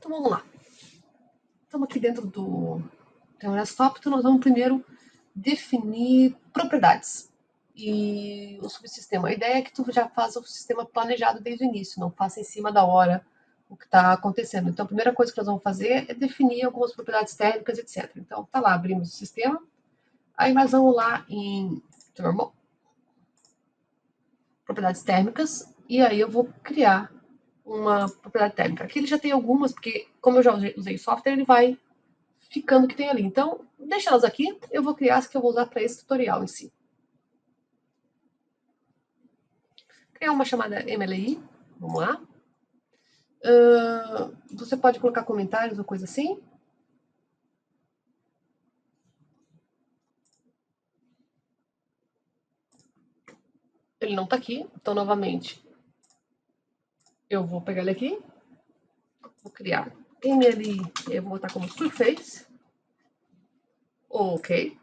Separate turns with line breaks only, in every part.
Então vamos lá. Estamos aqui dentro do Desktop, então nós vamos primeiro definir propriedades e o subsistema. A ideia é que tu já faça o sistema planejado desde o início, não faça em cima da hora o que está acontecendo. Então a primeira coisa que nós vamos fazer é definir algumas propriedades técnicas, etc. Então tá lá, abrimos o sistema, aí nós vamos lá em Thermal, propriedades térmicas, e aí eu vou criar uma propriedade térmica. Aqui ele já tem algumas, porque como eu já usei software, ele vai ficando o que tem ali. Então, deixa elas aqui, eu vou criar as que eu vou usar para esse tutorial em si. Criar uma chamada MLI, vamos lá. Você pode colocar comentários ou coisa assim. Ele não está aqui, então novamente eu vou pegar ele aqui, vou criar MLI, eu vou botar como surface. Ok.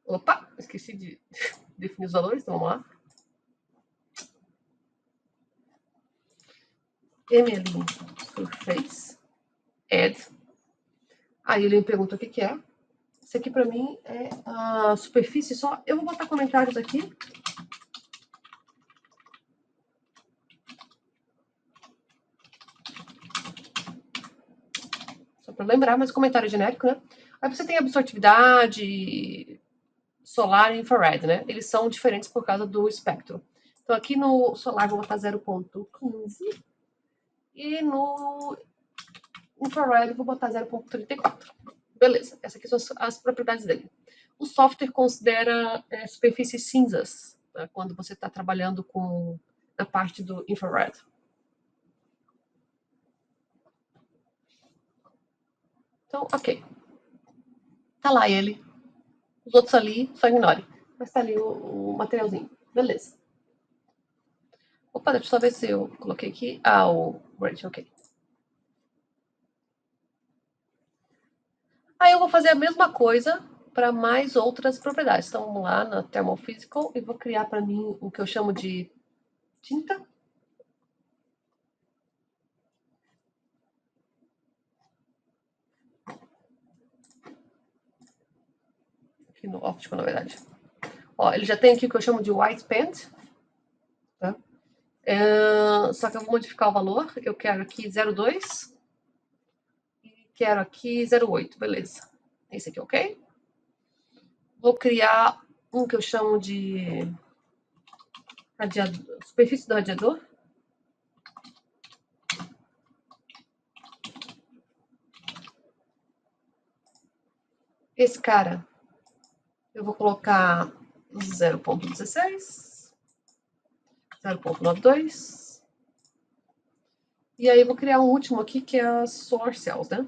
Opa, esqueci de definir os valores, então vamos lá. MLI surface add. Aí ele me pergunta o que é. Isso aqui para mim é a superfície só. Eu vou botar comentários aqui. Só para lembrar, mas o comentário é genérico, né? Aí você tem absortividade, solar e infrared, né? Eles são diferentes por causa do espectro. Então aqui no solar vou botar 0.15 e no infrared vou botar 0.34. Beleza, essas aqui são as propriedades dele. O software considera superfícies cinzas, né, quando você está trabalhando com a parte do infrared. Então, ok. Tá lá ele. Os outros ali, só ignore. Mas tá ali o materialzinho. Beleza. Opa, deixa eu só ver se eu coloquei aqui. Ah, o Branch, ok. Aí eu vou fazer a mesma coisa para mais outras propriedades. Então vamos lá na Thermal Physical e vou criar para mim o que eu chamo de tinta. Aqui no óptico, na verdade. Ó, ele já tem aqui o que eu chamo de White Paint. Tá? Só que eu vou modificar o valor. Eu quero aqui 0,2 e quero aqui 0,8. Beleza. Esse aqui, ok? Vou criar um que eu chamo de radiador, superfície do radiador. Esse cara, eu vou colocar 0.16, 0.92. E aí eu vou criar um último aqui, que é as Solar Cells, né?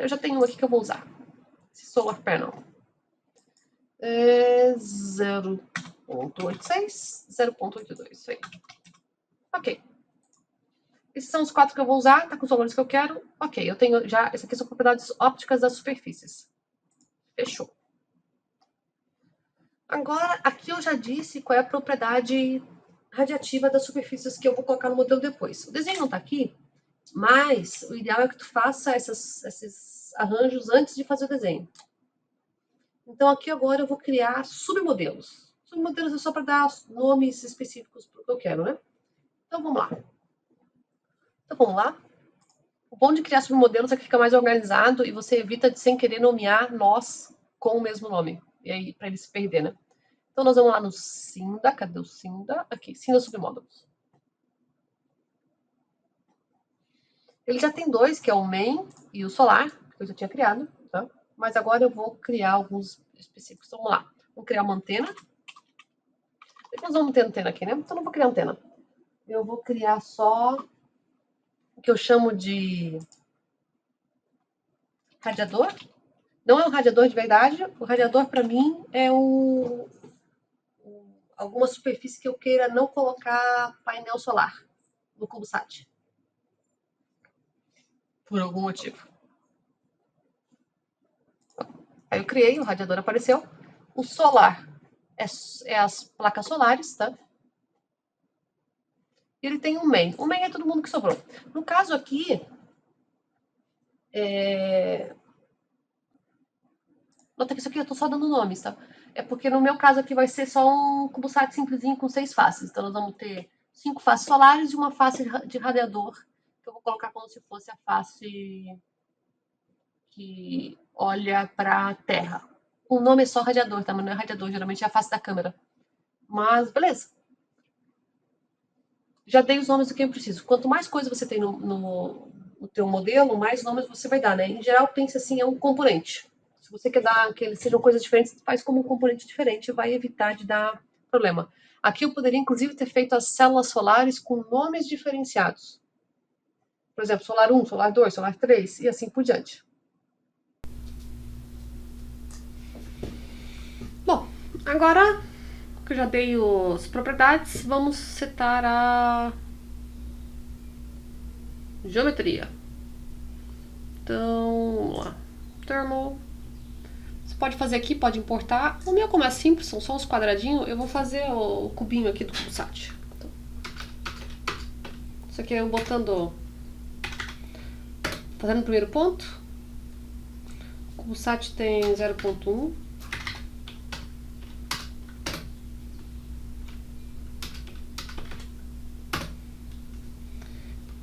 Eu já tenho um aqui que eu vou usar. Esse Solar Panel. 0.86, 0.82, isso aí. Ok. Esses são os 4 que eu vou usar, tá com os valores que eu quero. Ok, eu tenho já... Essas aqui são propriedades ópticas das superfícies. Fechou. Agora, aqui eu já disse qual é a propriedade radiativa das superfícies que eu vou colocar no modelo depois. O desenho não tá aqui, mas o ideal é que tu faça esses arranjos antes de fazer o desenho. Então, aqui agora eu vou criar submodelos. Submodelos é só para dar nomes específicos para o que eu quero, né? Então, vamos lá. O bom de criar submodelos é que fica mais organizado e você evita de, sem querer, nomear nós com o mesmo nome. E aí, para ele se perder, né? Então, nós vamos lá no Cinda. Cadê o Cinda? Aqui, Cinda Submódulos. Ele já tem dois, que é o Main e o Solar, que eu já tinha criado, tá? Mas agora eu vou criar alguns específicos. Então, vamos lá. Vou criar uma antena. Nós vamos ter antena aqui, né? Então, não vou criar antena. Eu vou criar só o que eu chamo de radiador. Não é um radiador de verdade. O radiador, para mim, é alguma superfície que eu queira não colocar painel solar no CubeSat. Por algum motivo. Aí eu criei, o radiador apareceu. O solar é as placas solares, tá? Ele tem um main. O main é todo mundo que sobrou. No caso aqui, nota que isso aqui eu tô só dando nomes, tá? É porque no meu caso aqui vai ser só um CubeSat simplesinho com 6 faces. Então nós vamos ter 5 faces solares e uma face de radiador, que eu vou colocar como se fosse a face que olha para a Terra. O nome é só radiador, tá? Mas não é radiador, geralmente é a face da câmera. Mas beleza. Já dei os nomes do que eu preciso. Quanto mais coisa você tem no teu modelo, mais nomes você vai dar, né? Em geral, pense assim, é um componente. Se você quer dar que eles sejam coisas diferentes, faz como um componente diferente, vai evitar de dar problema. Aqui eu poderia, inclusive, ter feito as células solares com nomes diferenciados. Por exemplo, solar 1, solar 2, solar 3 e assim por diante.
Bom, agora que eu já dei as propriedades, vamos setar a geometria. Então, vamos lá. Thermal. Você pode fazer aqui, pode importar. O meu, como é simples, são só uns quadradinhos, eu vou fazer o cubinho aqui do CubeSat. Então, isso aqui é eu botando... Fazendo o primeiro ponto. O CubeSat tem 0.1.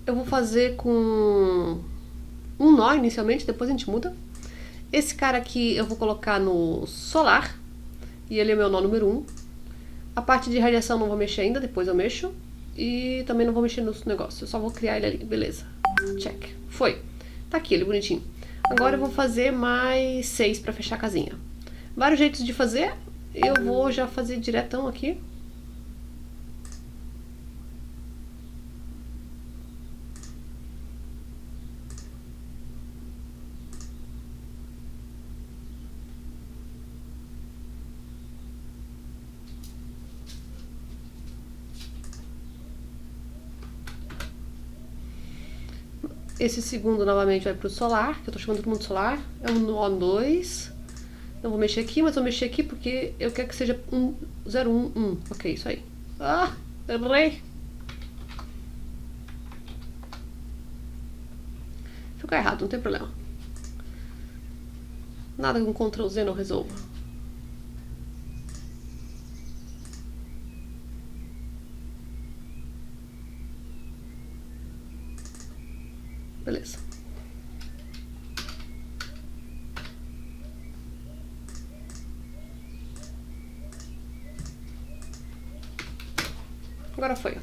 Eu vou fazer com um nó inicialmente, depois a gente muda. Esse cara aqui eu vou colocar no solar, e ele é meu nó número 1. A parte de radiação não vou mexer ainda, depois eu mexo. E também não vou mexer nos negócios, eu só vou criar ele ali, beleza. Check. Foi. Tá aqui ele bonitinho. Agora eu vou fazer mais 6 pra fechar a casinha. Vários jeitos de fazer, eu vou já fazer diretão aqui. Esse segundo novamente vai pro solar, que eu tô chamando todo mundo solar. É um nó 2. Não vou mexer aqui, mas vou mexer aqui porque eu quero que seja 011. Ok, isso aí. Ah, errei. Ficou errado, não tem problema. Nada com Ctrl Z não resolva. Beleza. Agora foi.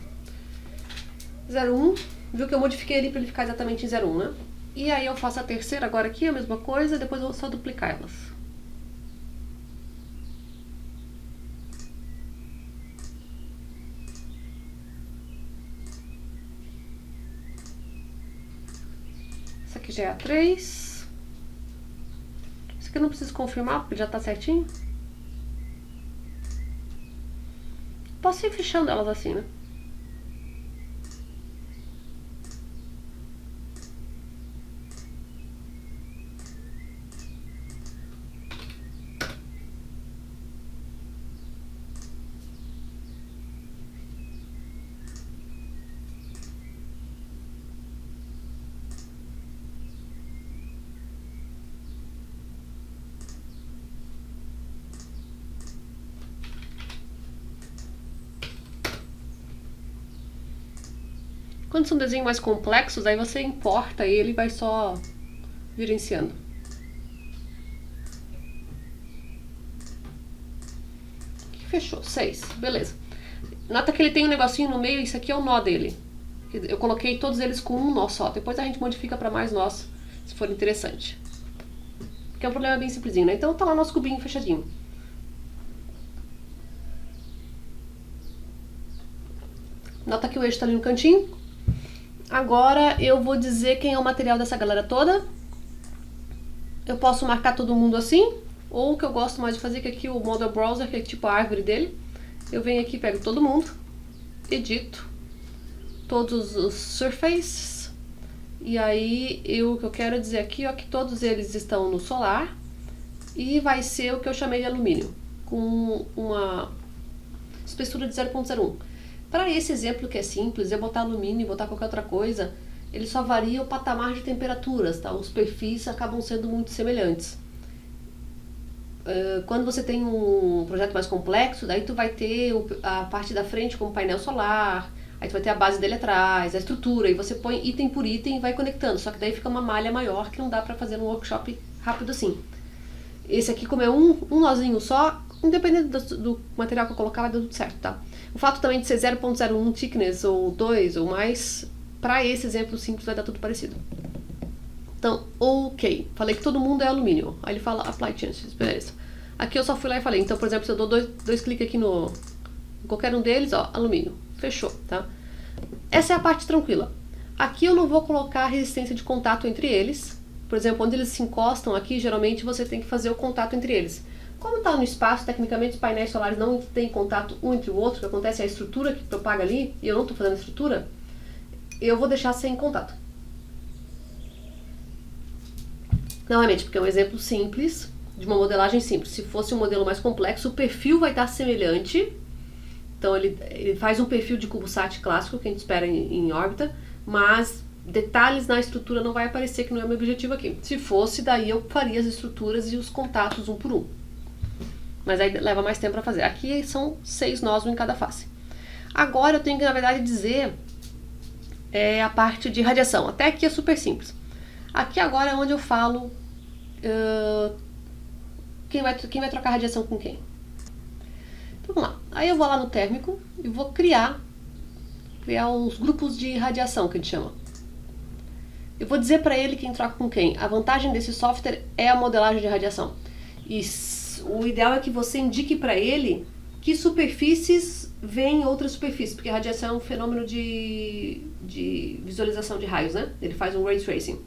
01. Viu que eu modifiquei ele para ele ficar exatamente em 01, né? E aí eu faço a terceira agora aqui, a mesma coisa, depois eu vou só duplicar elas. Essa aqui já é a 3. Isso aqui eu não preciso confirmar, porque já tá certinho. Posso ir fechando elas assim, né? Quando são desenhos mais complexos, aí você importa ele e vai só gerenciando. Fechou, 6, beleza. Nota que ele tem um negocinho no meio, isso aqui é o nó dele. Eu coloquei todos eles com um nó só, depois a gente modifica para mais nós, se for interessante. Porque é um problema bem simplesinho, né? Então tá lá nosso cubinho fechadinho. Nota que o eixo tá ali no cantinho. Agora eu vou dizer quem é o material dessa galera toda. Eu posso marcar todo mundo assim, ou o que eu gosto mais de fazer, que aqui o Model Browser, que é tipo a árvore dele. Eu venho aqui, pego todo mundo, edito todos os surfaces, e aí o que eu quero dizer aqui é que todos eles estão no solar, e vai ser o que eu chamei de alumínio. com uma espessura de 0,01. Para esse exemplo que é simples, eu botar alumínio e botar qualquer outra coisa, ele só varia o patamar de temperaturas, tá? Os perfis acabam sendo muito semelhantes. Quando você tem um projeto mais complexo, daí tu vai ter a parte da frente como painel solar, aí tu vai ter a base dele atrás, a estrutura, e você põe item por item e vai conectando, só que daí fica uma malha maior que não dá pra fazer num workshop rápido assim. Esse aqui, como é um nozinho só, independente do material que eu colocar, vai dar tudo certo, tá? O fato também de ser 0,01 thickness ou 2 ou mais, para esse exemplo simples vai dar tudo parecido. Então, ok, falei que todo mundo é alumínio. Aí ele fala apply changes, beleza. Aqui eu só fui lá e falei, então, por exemplo, se eu dou dois cliques aqui no qualquer um deles, ó, alumínio, fechou, tá? Essa é a parte tranquila. Aqui eu não vou colocar resistência de contato entre eles. Por exemplo, onde eles se encostam aqui, geralmente você tem que fazer o contato entre eles. Como está no espaço, tecnicamente os painéis solares não têm contato um entre o outro, o que acontece é a estrutura que propaga ali, e eu não estou fazendo a estrutura, eu vou deixar sem contato. Novamente, porque é um exemplo simples, de uma modelagem simples. Se fosse um modelo mais complexo, o perfil vai estar semelhante. Então ele faz um perfil de CubeSat clássico, que a gente espera em órbita, mas detalhes na estrutura não vai aparecer, que não é o meu objetivo aqui. Se fosse, daí eu faria as estruturas e os contatos um por um. Mas aí leva mais tempo para fazer. Aqui são 6 nós, um em cada face. Agora eu tenho que, na verdade, dizer a parte de radiação. Até aqui é super simples. Aqui agora é onde eu falo quem vai trocar radiação com quem. Então vamos lá. Aí eu vou lá no térmico e vou criar os grupos de radiação, que a gente chama. Eu vou dizer para ele quem troca com quem. A vantagem desse software é a modelagem de radiação. E o ideal é que você indique para ele que superfícies vêm outras superfícies, porque a radiação é um fenômeno de visualização de raios, né? Ele faz um ray tracing.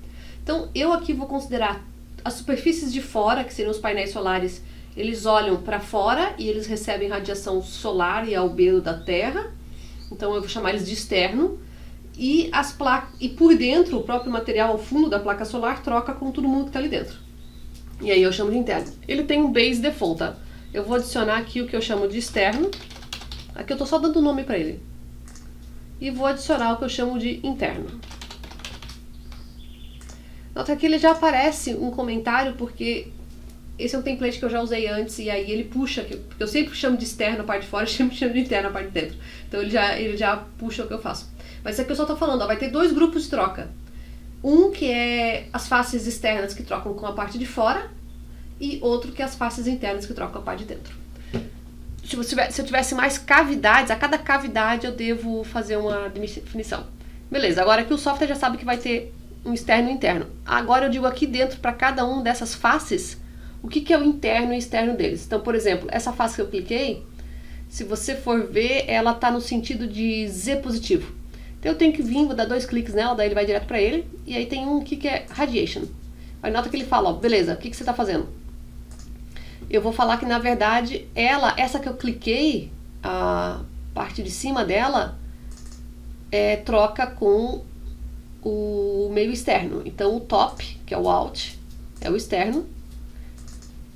Então, eu aqui vou considerar as superfícies de fora, que seriam os painéis solares, eles olham para fora e eles recebem radiação solar e albedo da Terra. Então, eu vou chamar eles de externo. E por dentro, o próprio material ao fundo da placa solar troca com todo mundo que está ali dentro. E aí eu chamo de interno. Ele tem um base default, tá? Eu vou adicionar aqui o que eu chamo de externo. Aqui eu tô só dando nome para ele. E vou adicionar o que eu chamo de interno. Nota que ele já aparece um comentário, porque esse é um template que eu já usei antes, e aí ele puxa, porque eu sempre chamo de externo a parte de fora, sempre chamo de interno a parte de dentro. Então ele já puxa o que eu faço. Mas aqui eu só tô falando, ó, vai ter 2 grupos de troca. Um que é as faces externas que trocam com a parte de fora, e outro que é as faces internas que trocam com a parte de dentro. Se eu tivesse mais cavidades, a cada cavidade eu devo fazer uma definição. Beleza, agora aqui o software já sabe que vai ter um externo e um interno. Agora eu digo aqui dentro para cada um dessas faces, o que é o interno e o externo deles. Então, por exemplo, essa face que eu cliquei, se você for ver, ela está no sentido de Z positivo. Então eu tenho que vir, vou dar 2 cliques nela, daí ele vai direto para ele, e aí tem um aqui que é radiation. Aí nota que ele fala, ó, beleza, o que você está fazendo? Eu vou falar que na verdade essa que eu cliquei, a parte de cima dela, troca com o meio externo. Então o top, que é o out, é o externo,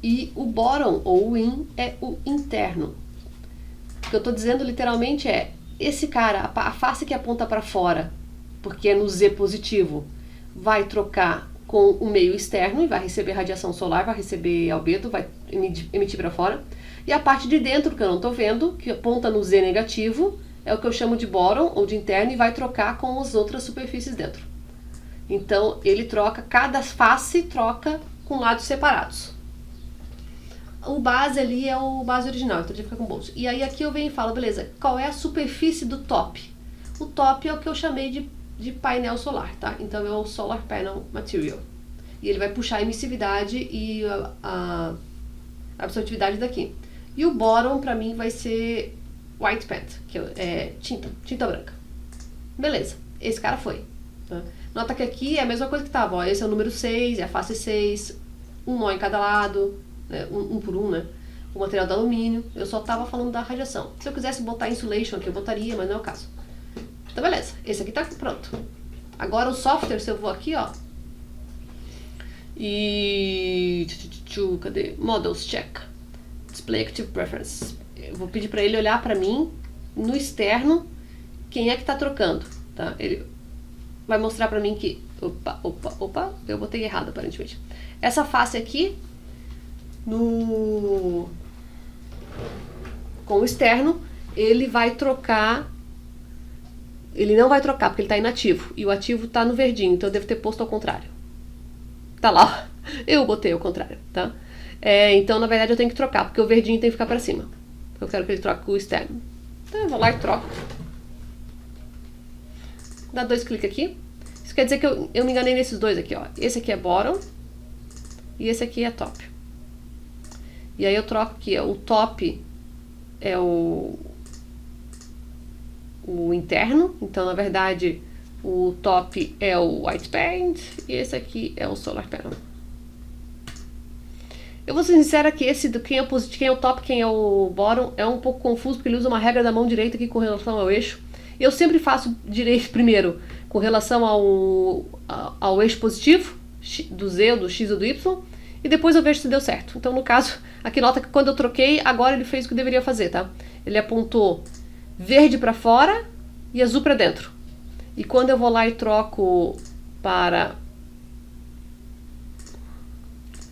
e o bottom, ou o in, é o interno. O que eu estou dizendo literalmente é, esse cara, a face que aponta para fora, porque é no Z positivo, vai trocar com o meio externo e vai receber radiação solar, vai receber albedo, vai emitir para fora. E a parte de dentro, que eu não estou vendo, que aponta no Z negativo, é o que eu chamo de bottom, ou de interno, e vai trocar com as outras superfícies dentro. Então, ele troca, cada face troca com lados separados. O base ali é o base original, então ele fica com bolso. E aí aqui eu venho e falo, beleza, qual é a superfície do top? O top é o que eu chamei de painel solar, tá? Então é o Solar Panel Material. E ele vai puxar a emissividade e a absortividade daqui. E o bottom, pra mim, vai ser white paint, que é tinta branca. Beleza, esse cara foi. Tá? Nota que aqui é a mesma coisa que tava, ó, esse é o número 6, é a face 6, um nó em cada lado, né, um por um, né? O material do alumínio, eu só tava falando da radiação. Se eu quisesse botar insulation aqui, eu botaria, mas não é o caso. Então beleza, esse aqui tá pronto. Agora o software, se eu vou aqui, ó, e cadê? Models check. Display Active Preference. Eu vou pedir para ele olhar para mim no externo quem é que está trocando, tá? Ele vai mostrar para mim que... Opa, eu botei errado aparentemente. Essa face aqui, com o externo, ele vai trocar... Ele não vai trocar, porque ele está inativo. E o ativo está no verdinho, então eu devo ter posto ao contrário. Tá lá, eu botei ao contrário, tá? Então, na verdade, eu tenho que trocar, porque o verdinho tem que ficar para cima. Eu quero que ele troque com o externo. Então, eu vou lá e troco. Dá 2 cliques aqui. Isso quer dizer que eu me enganei nesses dois aqui, ó. Esse aqui é bottom e esse aqui é top. E aí eu troco aqui, ó. O top é o interno. Então, na verdade, o top é o white paint e esse aqui é o solar panel. Eu vou ser sincera que esse do quem é o top, quem é o bottom, é um pouco confuso, porque ele usa uma regra da mão direita aqui com relação ao eixo. Eu sempre faço direito primeiro com relação ao eixo positivo, do Z, do X ou do Y, e depois eu vejo se deu certo. Então, no caso, aqui nota que quando eu troquei, agora ele fez o que deveria fazer, tá? Ele apontou verde para fora e azul para dentro. E quando eu vou lá e troco para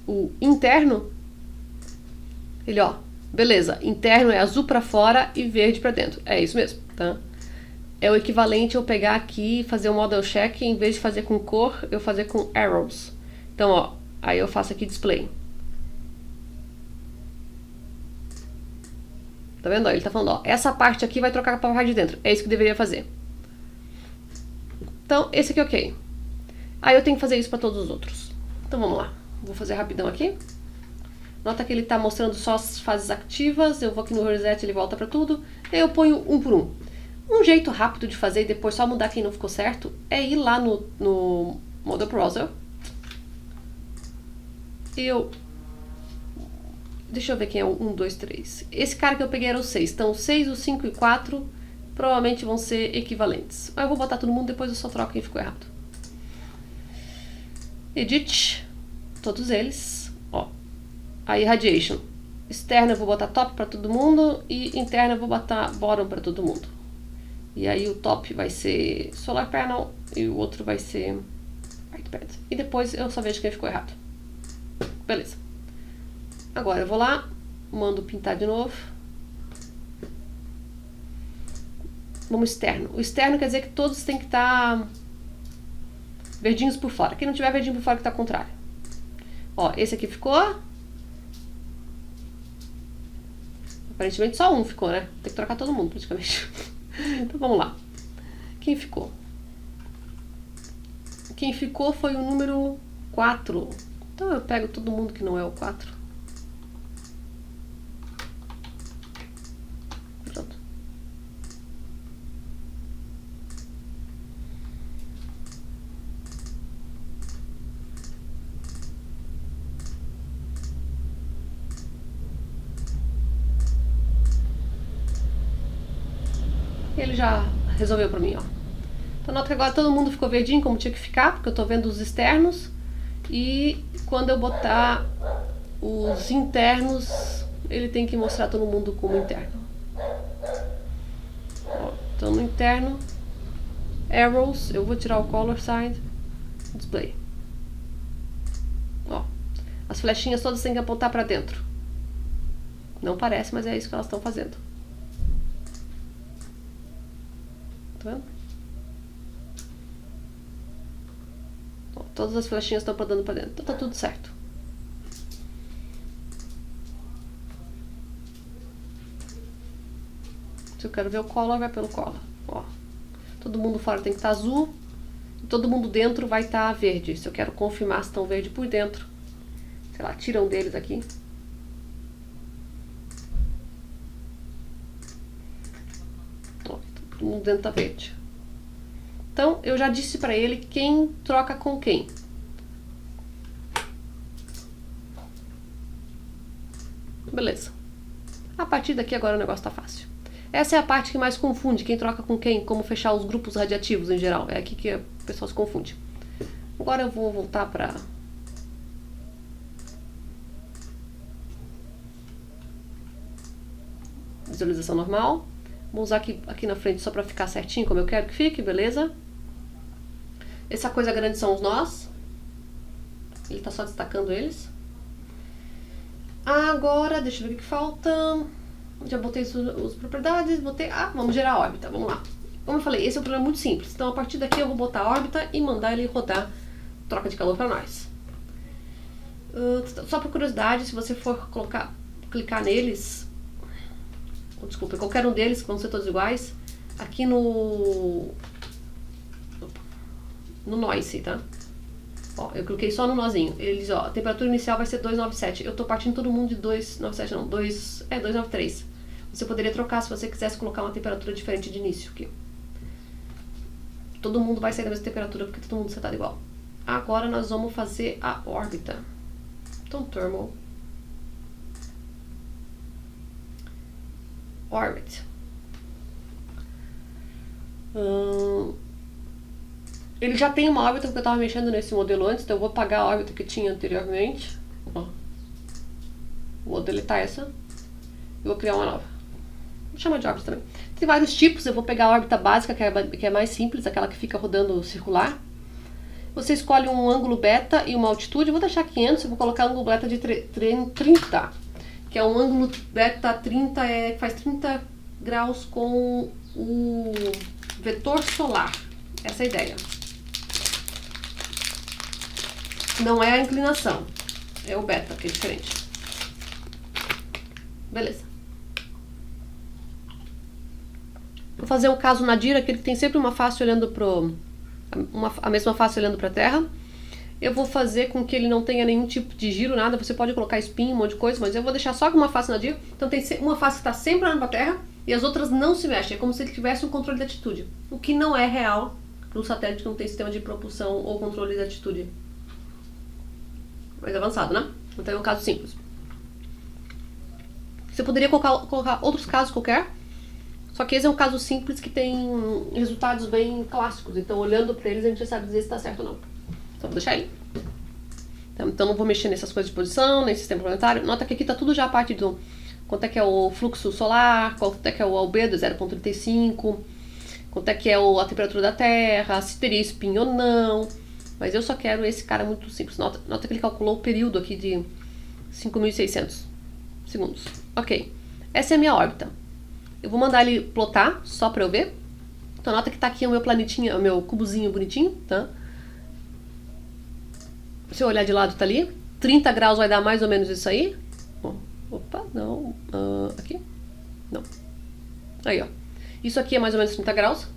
o interno, ele, ó, beleza, interno é azul para fora e verde para dentro. É isso mesmo, tá? É o equivalente a eu pegar aqui e fazer um model check, em vez de fazer com cor, eu fazer com arrows. Então, ó, aí eu faço aqui display. Tá vendo? Ó, ele tá falando, ó, essa parte aqui vai trocar para a parte de dentro. É isso que deveria fazer. Então, esse aqui é ok. Aí eu tenho que fazer isso para todos os outros. Então, vamos lá. Vou fazer rapidão aqui. Nota que ele está mostrando só as fases ativas. Eu vou aqui no reset, ele volta para tudo. E aí eu ponho um por um. Um jeito rápido de fazer e depois só mudar quem não ficou certo é ir lá no Model Browser. Deixa eu ver quem é o 1, 2, 3. Esse cara que eu peguei era o 6. Então, o 6, o 5 e 4 provavelmente vão ser equivalentes. Aí eu vou botar todo mundo, depois eu só troco quem ficou errado. Edit. Todos eles. Ó. Aí, Radiation. Externa eu vou botar top para todo mundo e interna eu vou botar bottom para todo mundo. E aí o top vai ser solar panel e o outro vai ser white pad. E depois eu só vejo quem ficou errado. Beleza. Agora eu vou lá, mando pintar de novo. Vamos externo. O externo quer dizer que todos têm que estar verdinhos por fora. Quem não tiver verdinho por fora que está ao contrário. Ó, esse aqui ficou. Aparentemente só um ficou, né? Tem que trocar todo mundo praticamente. Então vamos lá. Quem ficou? Quem ficou foi o número 4. Então eu pego todo mundo que não é o 4. Pronto. Ele já resolveu pra mim, ó. Então nota que agora todo mundo ficou verdinho como tinha que ficar, porque eu tô vendo os externos. E quando eu botar os internos, ele tem que mostrar todo mundo como interno. Ó, então no interno, arrows, eu vou tirar o color side, display. Ó, as flechinhas todas têm que apontar pra dentro. Não parece, mas é isso que elas estão fazendo. Tá vendo? Ó, todas as flechinhas estão apontando para dentro. Então tá tudo certo. Se eu quero ver o color, vai pelo color. Ó, todo mundo fora tem que estar azul. E todo mundo dentro vai estar verde. Se eu quero confirmar se estão verde por dentro, sei lá, tira um deles aqui. Todo mundo dentro tá verde. Então, eu já disse pra ele quem troca com quem. Beleza. A partir daqui agora o negócio tá fácil. Essa é a parte que mais confunde, quem troca com quem, como fechar os grupos radiativos em geral. É aqui que o pessoal se confunde. Agora eu vou voltar pra... visualização normal. Vou usar aqui na frente só pra ficar certinho como eu quero que fique, beleza? Essa coisa grande são os nós. Ele tá só destacando eles. Agora, deixa eu ver o que falta. Já botei as propriedades, botei... vamos gerar a órbita, vamos lá. Como eu falei, esse é um programa muito simples. Então, a partir daqui eu vou botar a órbita e mandar ele rodar troca de calor para nós. Só por curiosidade, se você for clicar neles... Desculpa, qualquer um deles, que vão ser todos iguais, aqui no noise, tá? Ó, eu cliquei só no nozinho. Eles, ó, a temperatura inicial vai ser 297. Eu tô partindo todo mundo de 297, não, 293. Você poderia trocar se você quisesse colocar uma temperatura diferente de início aqui. Todo mundo vai sair da mesma temperatura porque todo mundo setado igual. Agora nós vamos fazer a órbita. Então, thermal. Orbit. Ele já tem uma órbita porque eu estava mexendo nesse modelo antes, então eu vou apagar a órbita que tinha anteriormente. Ó. Vou deletar essa. E vou criar uma nova. Vou chamar de órbita também. Tem vários tipos, eu vou pegar a órbita básica, que é mais simples, aquela que fica rodando circular. Você escolhe um ângulo beta e uma altitude. Eu vou deixar 500, eu vou colocar um ângulo beta de 30. Que é um ângulo beta 30, faz 30 graus com o vetor solar. Essa é a ideia. Não é a inclinação, é o beta, que é diferente. Beleza. Vou fazer o caso nadir, aquele que tem sempre uma face olhando a mesma face olhando para a Terra. Eu vou fazer com que ele não tenha nenhum tipo de giro, nada. Você pode colocar espinho, um monte de coisa, mas eu vou deixar só com uma face nadir. Então tem uma face que está sempre olhando para a Terra e as outras não se mexem. É como se ele tivesse um controle de altitude, o que não é real para um satélite que não tem sistema de propulsão ou controle de altitude mais avançado, né? Então é um caso simples. Você poderia colocar outros casos qualquer, só que esse é um caso simples que tem resultados bem clássicos. Então, olhando para eles, a gente já sabe dizer se está certo ou não. Então, vou deixar ele. Então, não vou mexer nessas coisas de posição, nem sistema planetário. Nota que aqui está tudo já a parte do quanto é que é o fluxo solar, quanto é que é o albedo, 0,35, quanto é que é a temperatura da Terra, se teria espinho ou não. Mas eu só quero esse cara muito simples. Nota que ele calculou o período aqui de 5.600 segundos. Ok. Essa é a minha órbita. Eu vou mandar ele plotar, só pra eu ver. Então, nota que tá aqui o meu planetinha, o meu cubozinho bonitinho, tá? Se eu olhar de lado, tá ali. 30 graus vai dar mais ou menos isso aí. Opa, não. Aqui? Não. Aí, ó. Isso aqui é mais ou menos 30 graus.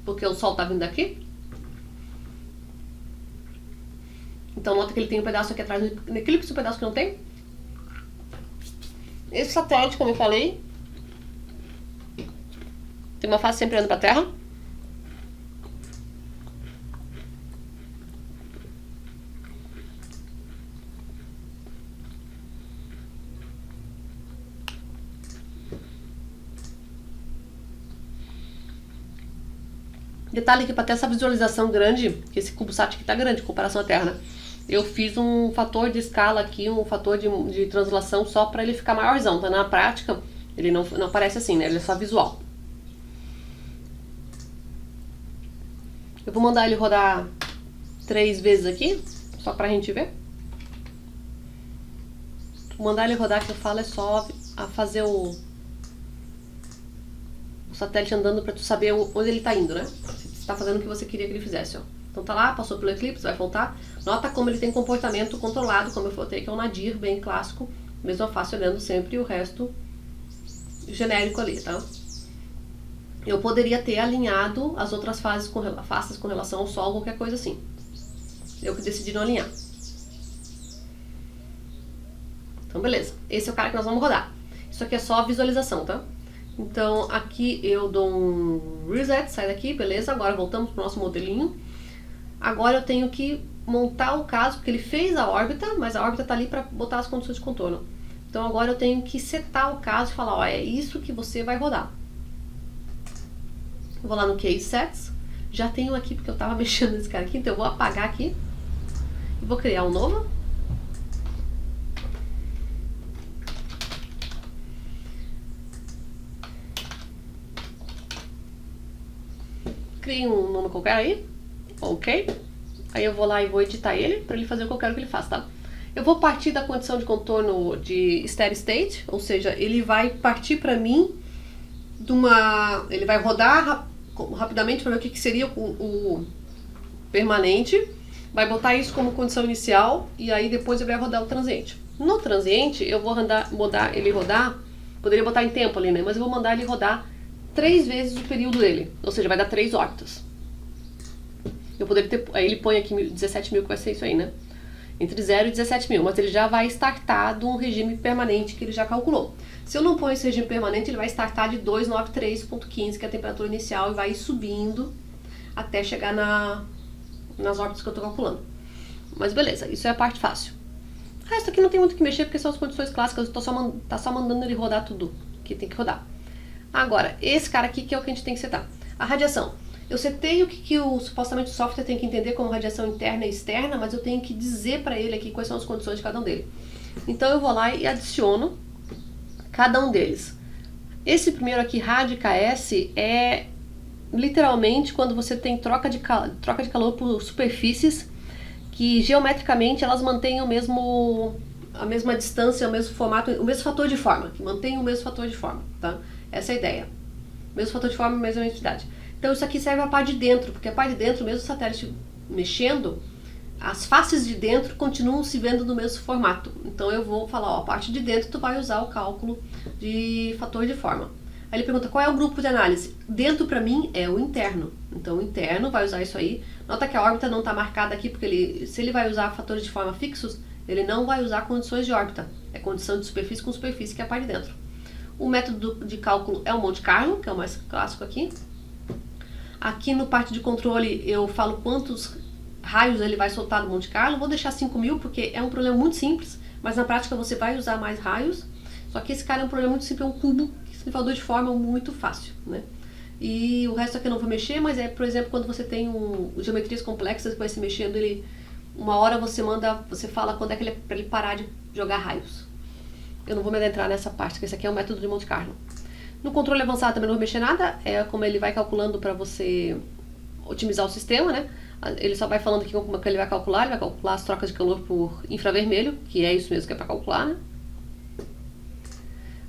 Porque o sol tá vindo daqui. Então, nota que ele tem um pedaço aqui atrás no eclipse, um pedaço que não tem. Esse satélite, como eu falei, tem uma face sempre olhando para a Terra. Detalhe que para ter essa visualização grande, que esse CubeSat aqui tá grande em comparação à Terra, né? Eu fiz um fator de escala aqui, um fator de translação só para ele ficar maiorzão, tá? Na prática, ele não aparece assim, né? Ele é só visual. Eu vou mandar ele rodar 3 vezes aqui, só pra gente ver. Vou mandar ele rodar, que eu falo, é só a fazer o satélite andando pra tu saber onde ele tá indo, né? Se tá fazendo o que você queria que ele fizesse, ó. Então tá lá, passou pelo eclipse, vai voltar. Nota como ele tem comportamento controlado, como eu falei, que é um nadir bem clássico. Mesma face olhando sempre e o resto genérico ali, tá? Eu poderia ter alinhado as outras faces com relação ao Sol, qualquer coisa assim. Eu que decidi não alinhar. Então beleza, esse é o cara que nós vamos rodar. Isso aqui é só a visualização, tá? Então aqui eu dou um reset, sai daqui, beleza? Agora voltamos pro nosso modelinho. Agora eu tenho que montar o caso, porque ele fez a órbita, mas a órbita tá ali para botar as condições de contorno. Então agora eu tenho que setar o caso e falar, ó, é isso que você vai rodar. Eu vou lá no Case Sets, já tenho aqui, porque eu tava mexendo nesse cara aqui, então eu vou apagar aqui e vou criar um novo. crie um nome qualquer aí, ok? Aí eu vou lá e vou editar ele, para ele fazer o que eu quero que ele faça, tá? Eu vou partir da condição de contorno de steady state, ou seja, ele vai partir para mim ele vai rodar rapidamente para ver o que seria o permanente, vai botar isso como condição inicial e aí depois ele vai rodar o transiente. No transiente eu vou mandar ele rodar, poderia botar em tempo ali, né? Mas eu vou mandar ele rodar 3 vezes o período dele, ou seja, vai dar 3 órbitas. Eu poderia ter, aí ele põe aqui 17.000 que vai ser isso aí, né? Entre 0 e 17.000, mas ele já vai startar de um regime permanente que ele já calculou. Se eu não pôr esse regime permanente, ele vai startar de 293.15, que é a temperatura inicial, e vai ir subindo até chegar nas órbitas que eu estou calculando. Mas beleza, isso é a parte fácil. O resto aqui não tem muito o que mexer, porque são as condições clássicas, tá só mandando ele rodar tudo que tem que rodar. Agora, esse cara aqui que é o que a gente tem que setar. A radiação. Eu setei o que supostamente o software tem que entender como radiação interna e externa, mas eu tenho que dizer para ele aqui quais são as condições de cada um deles. Então eu vou lá e adiciono cada um deles. Esse primeiro aqui, RadKS, é literalmente quando você tem troca de calor por superfícies que geometricamente elas mantêm a mesma distância, o mesmo formato, o mesmo fator de forma, que mantém o mesmo fator de forma, tá? Essa é a ideia. Mesmo fator de forma, mesma identidade. Então isso aqui serve a parte de dentro, porque a parte de dentro, mesmo o satélite mexendo, as faces de dentro continuam se vendo no mesmo formato. Então eu vou falar, ó, a parte de dentro tu vai usar o cálculo de fator de forma. Aí ele pergunta qual é o grupo de análise. Dentro para mim é o interno. Então o interno vai usar isso aí. Nota que a órbita não está marcada aqui, porque se ele vai usar fatores de forma fixos, ele não vai usar condições de órbita. É condição de superfície com superfície, que é a parte de dentro. O método de cálculo é o Monte Carlo, que é o mais clássico aqui. Aqui no parte de controle eu falo quantos raios ele vai soltar no Monte Carlo. Vou deixar 5.000 porque é um problema muito simples, mas na prática você vai usar mais raios. Só que esse cara é um problema muito simples, é um cubo, que se falou de forma muito fácil, né? E o resto aqui eu não vou mexer, mas é, por exemplo, quando você tem geometrias complexas que vai se mexendo, uma hora você fala quando é que para ele parar de jogar raios. Eu não vou me adentrar nessa parte, porque esse aqui é o método de Monte Carlo. No controle avançado também não vou mexer nada, é como ele vai calculando para você otimizar o sistema, né? Ele só vai falando aqui como é que ele vai calcular as trocas de calor por infravermelho, que é isso mesmo que é para calcular, né?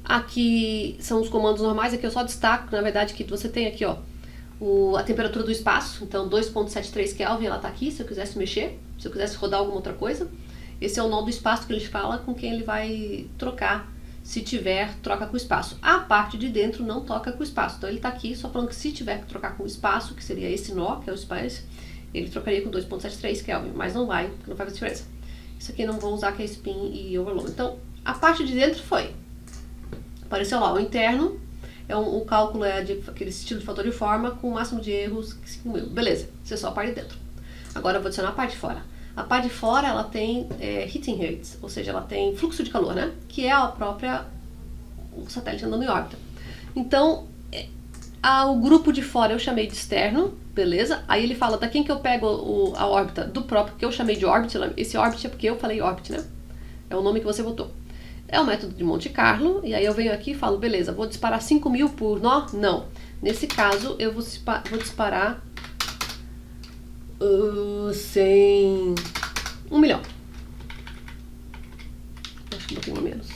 Aqui são os comandos normais, aqui eu só destaco, na verdade, que você tem aqui, ó, a temperatura do espaço, então 2.73 Kelvin, ela tá aqui, se eu quisesse mexer, se eu quisesse rodar alguma outra coisa. Esse é o nó do espaço que ele fala com quem ele vai trocar, se tiver troca com o espaço. A parte de dentro não toca com o espaço, então ele tá aqui só falando que se tiver que trocar com o espaço, que seria esse nó, que é o space, ele trocaria com 2.73 Kelvin, mas não vai, porque não faz diferença. Isso aqui eu não vou usar, que é spin e overload. Então, a parte de dentro foi, apareceu lá, o interno, o cálculo é de aquele estilo de fator de forma, com o máximo de erros 5.000. Beleza, isso é só a parte de dentro. Agora eu vou adicionar a parte de fora. A parte de fora, ela tem heating rates, ou seja, ela tem fluxo de calor, né? Que é o satélite andando em órbita. Então, o grupo de fora eu chamei de externo, beleza? Aí ele fala, da quem que eu pego a órbita? Do próprio, que eu chamei de orbit. Esse orbit é porque eu falei orbit, né? É o nome que você botou. É o método de Monte Carlo, e aí eu venho aqui e falo, beleza, vou disparar 5.000 por nó? Não. Nesse caso, eu vou disparar 1 milhão. Acho que um pouquinho menos.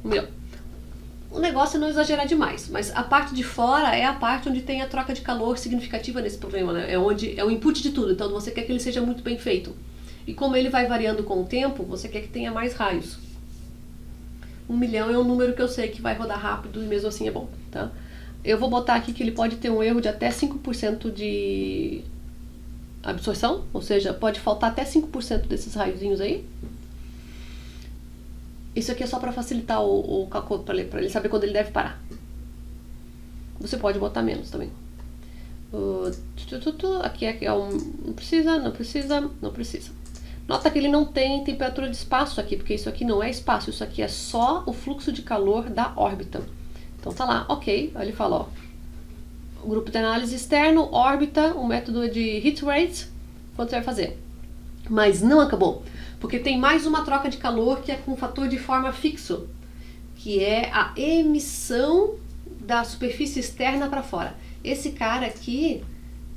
1 milhão. O negócio é não exagerar demais, mas a parte de fora é a parte onde tem a troca de calor significativa nesse problema, né? É onde é o input de tudo, então você quer que ele seja muito bem feito. E como ele vai variando com o tempo, você quer que tenha mais raios. 1 milhão é um número que eu sei que vai rodar rápido e mesmo assim é bom, tá? Eu vou botar aqui que ele pode ter um erro de até 5% de absorção, ou seja, pode faltar até 5% desses raiozinhos aí. Isso aqui é só para facilitar o cálculo, para ele saber quando ele deve parar. Você pode botar menos também. Aqui é não precisa. Nota que ele não tem temperatura de espaço aqui, porque isso aqui não é espaço, isso aqui é só o fluxo de calor da órbita. Então tá lá, ok, aí ele fala, ó, o grupo de análise externo, órbita, o método de heat rate, quanto você vai fazer? Mas não acabou, porque tem mais uma troca de calor que é com fator de forma fixo, que é a emissão da superfície externa para fora. Esse cara aqui,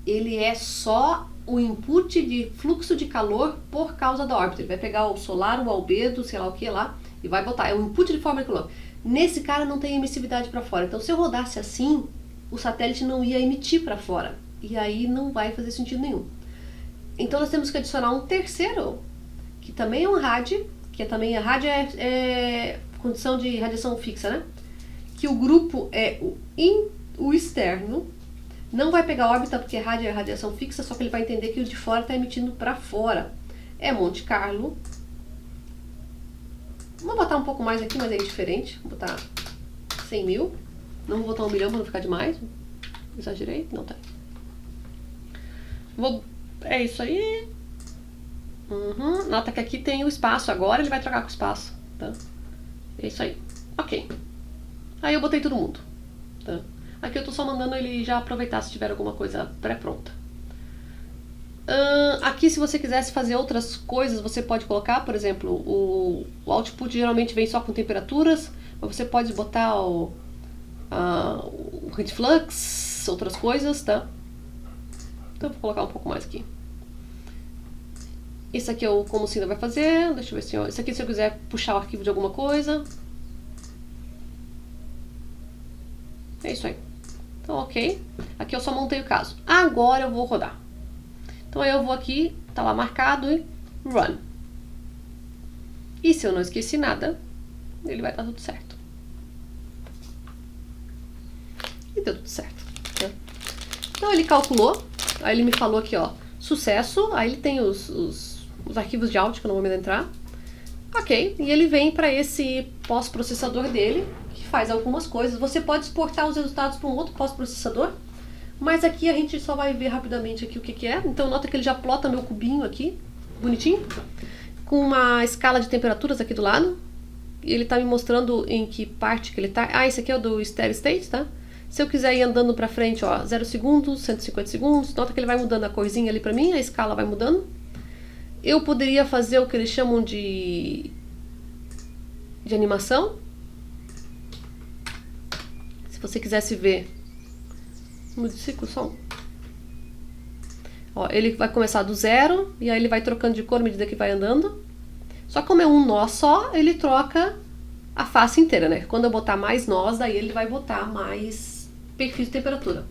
ele é só o input de fluxo de calor por causa da órbita. Ele vai pegar o solar, o albedo, sei lá o que lá, e vai botar. É o input de forma de calor. Nesse cara não tem emissividade para fora. Então, se eu rodasse assim, o satélite não ia emitir para fora. E aí não vai fazer sentido nenhum. Então, nós temos que adicionar um terceiro, que também é um RAD, que é também a rádio é condição de radiação fixa, né? Que o grupo é o externo, não vai pegar órbita porque rádio é radiação fixa, só que ele vai entender que o de fora está emitindo para fora. É Monte Carlo. Vou botar um pouco mais aqui, mas é diferente. Vou botar 100 mil. Não vou botar 1 milhão para não ficar demais. Exagerei? Não tá. É isso aí. Nota que aqui tem o espaço. Agora ele vai trocar com o espaço. Tá? É isso aí. Ok. Aí eu botei todo mundo. Tá? Aqui eu tô só mandando ele já aproveitar se tiver alguma coisa pré-pronta. Aqui, se você quisesse fazer outras coisas, você pode colocar, por exemplo, o output geralmente vem só com temperaturas, mas você pode botar o heat flux, outras coisas, tá? Então eu vou colocar um pouco mais aqui. Esse aqui é o como o Cinda vai fazer. Deixa eu ver se esse aqui, se eu quiser puxar o arquivo de alguma coisa. É isso aí. Então, ok. Aqui eu só montei o caso. Agora eu vou rodar. Então aí eu vou aqui, tá lá marcado e run. E se eu não esqueci nada, ele vai dar tudo certo. E deu tudo certo. Né? Então ele calculou, aí ele me falou aqui, ó, sucesso, aí ele tem os arquivos de áudio que eu não vou me adentrar. Ok, e ele vem para esse pós-processador dele, que faz algumas coisas. Você pode exportar os resultados para um outro pós-processador, mas aqui a gente só vai ver rapidamente aqui o que é. Então nota que ele já plota meu cubinho aqui, bonitinho, com uma escala de temperaturas aqui do lado. E ele está me mostrando em que parte que ele está. Ah, esse aqui é o do Steady State, tá? Se eu quiser ir andando para frente, ó, 0 segundos, 150 segundos, nota que ele vai mudando a corzinha ali para mim, a escala vai mudando. Eu poderia fazer o que eles chamam de animação. Se você quisesse ver no ciclo som. Ó, ele vai começar do 0 e aí ele vai trocando de cor à medida que vai andando. Só que como é um nó só, ele troca a face inteira, né? Quando eu botar mais nós, daí ele vai botar mais perfis de temperatura.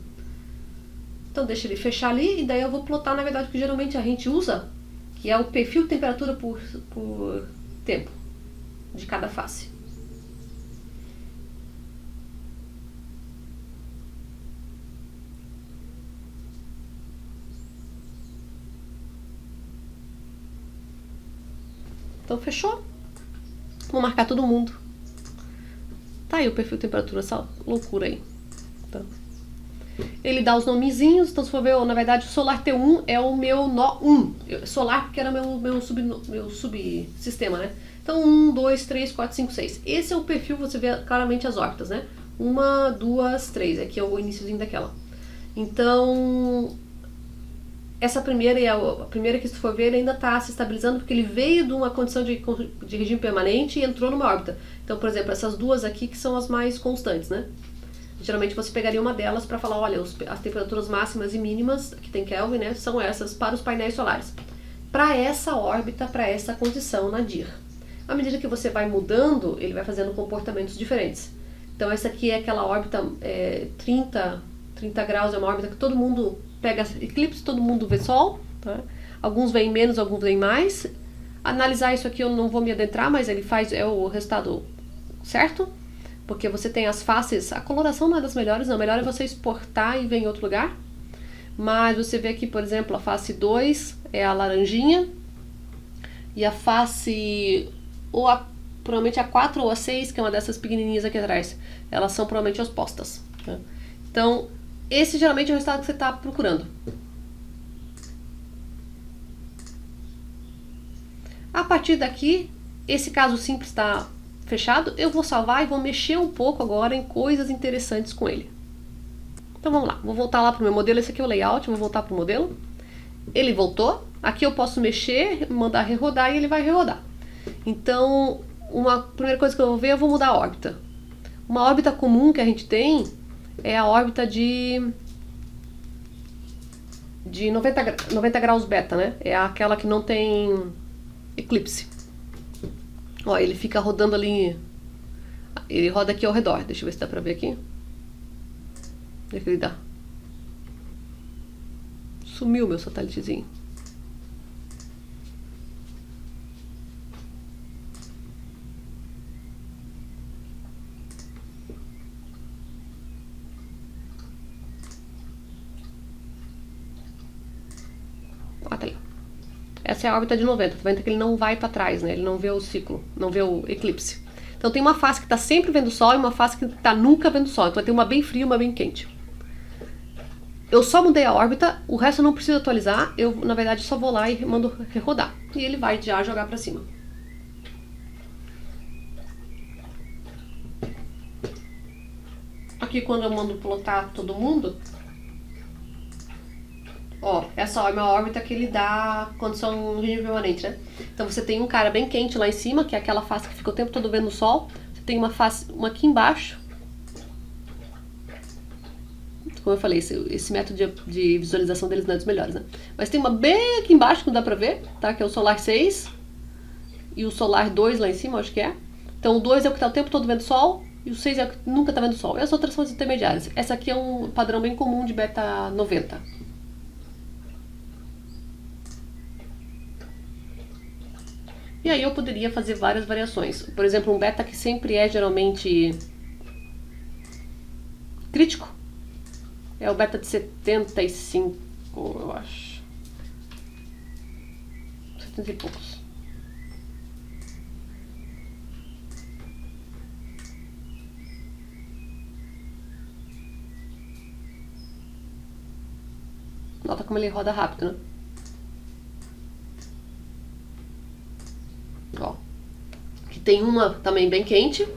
Então deixa ele fechar ali e daí eu vou plotar, na verdade, o que geralmente a gente usa, que é o perfil de temperatura por tempo de cada face. Então fechou. Vou marcar todo mundo. Tá aí o perfil de temperatura, essa loucura aí. Tá. Ele dá os nomezinhos, então se for ver, na verdade o Solar T1 é o meu nó 1. Solar porque era meu subsistema, né? Então 1, 2, 3, 4, 5, 6. Esse é o perfil, você vê claramente as órbitas, né? 1, 2, 3, aqui é o iniciozinho daquela. Então, essa primeira e a primeira que se for ver, ele ainda está se estabilizando porque ele veio de uma condição de regime permanente e entrou numa órbita. Então, por exemplo, essas duas aqui que são as mais constantes, né? Geralmente você pegaria uma delas para falar, olha, as temperaturas máximas e mínimas, que tem Kelvin, né, são essas para os painéis solares. Para essa órbita, para essa condição nadir. À medida que você vai mudando, ele vai fazendo comportamentos diferentes. Então essa aqui é aquela órbita 30 graus, é uma órbita que todo mundo pega eclipse, todo mundo vê sol, tá? Alguns veem menos, alguns veem mais. Analisar isso aqui eu não vou me adentrar, mas ele faz o resultado certo, porque você tem as faces, a coloração não é das melhores, não, melhor é você exportar e ver em outro lugar. Mas você vê aqui, por exemplo, a face 2 é a laranjinha, e a face, provavelmente a 4 ou a 6, que é uma dessas pequenininhas aqui atrás, elas são provavelmente opostas, tá? Então, esse geralmente é o resultado que você está procurando. A partir daqui, esse caso simples está fechado. Eu vou salvar e vou mexer um pouco agora em coisas interessantes com ele. Então vamos lá, vou voltar lá para o meu modelo. Esse aqui é o layout, vou voltar para o modelo. Ele voltou. Aqui eu posso mexer, mandar rerodar e ele vai rerodar. Então, uma primeira coisa que eu vou ver, eu vou mudar a órbita. Uma órbita comum que a gente tem é a órbita de de 90 graus beta, né? É aquela que não tem eclipse. Ó, ele fica rodando ali. Ele roda aqui ao redor. Deixa eu ver se dá pra ver aqui. Onde é que ele dá? Sumiu meu satélitezinho. Ah, tá ali. Essa é a órbita de 90. Tá vendo que ele não vai pra trás, né? Ele não vê o ciclo, não vê o eclipse. Então tem uma fase que tá sempre vendo o sol e uma fase que tá nunca vendo o sol. Então vai ter uma bem fria e uma bem quente. Eu só mudei a órbita, o resto eu não preciso atualizar. Eu, na verdade, só vou lá e mando rodar. E ele vai já jogar pra cima. Aqui quando eu mando plotar todo mundo, ó, essa é uma órbita que ele dá condição de nível permanente, né? Então você tem um cara bem quente lá em cima, que é aquela face que fica o tempo todo vendo o sol. Você tem uma face, uma aqui embaixo. Como eu falei, esse método de visualização deles não é dos melhores, né? Mas tem uma bem aqui embaixo que não dá pra ver, tá? Que é o Solar 6 e o Solar 2 lá em cima, acho que é. Então o 2 é o que tá o tempo todo vendo o sol e o 6 é o que nunca tá vendo o sol. E as outras são as intermediárias. Essa aqui é um padrão bem comum de beta 90. E aí eu poderia fazer várias variações. Por exemplo, um beta que sempre é geralmente crítico. É o beta de 75, eu acho. 70 e poucos. Nota como ele roda rápido, né? Ó. Aqui tem uma também bem quente.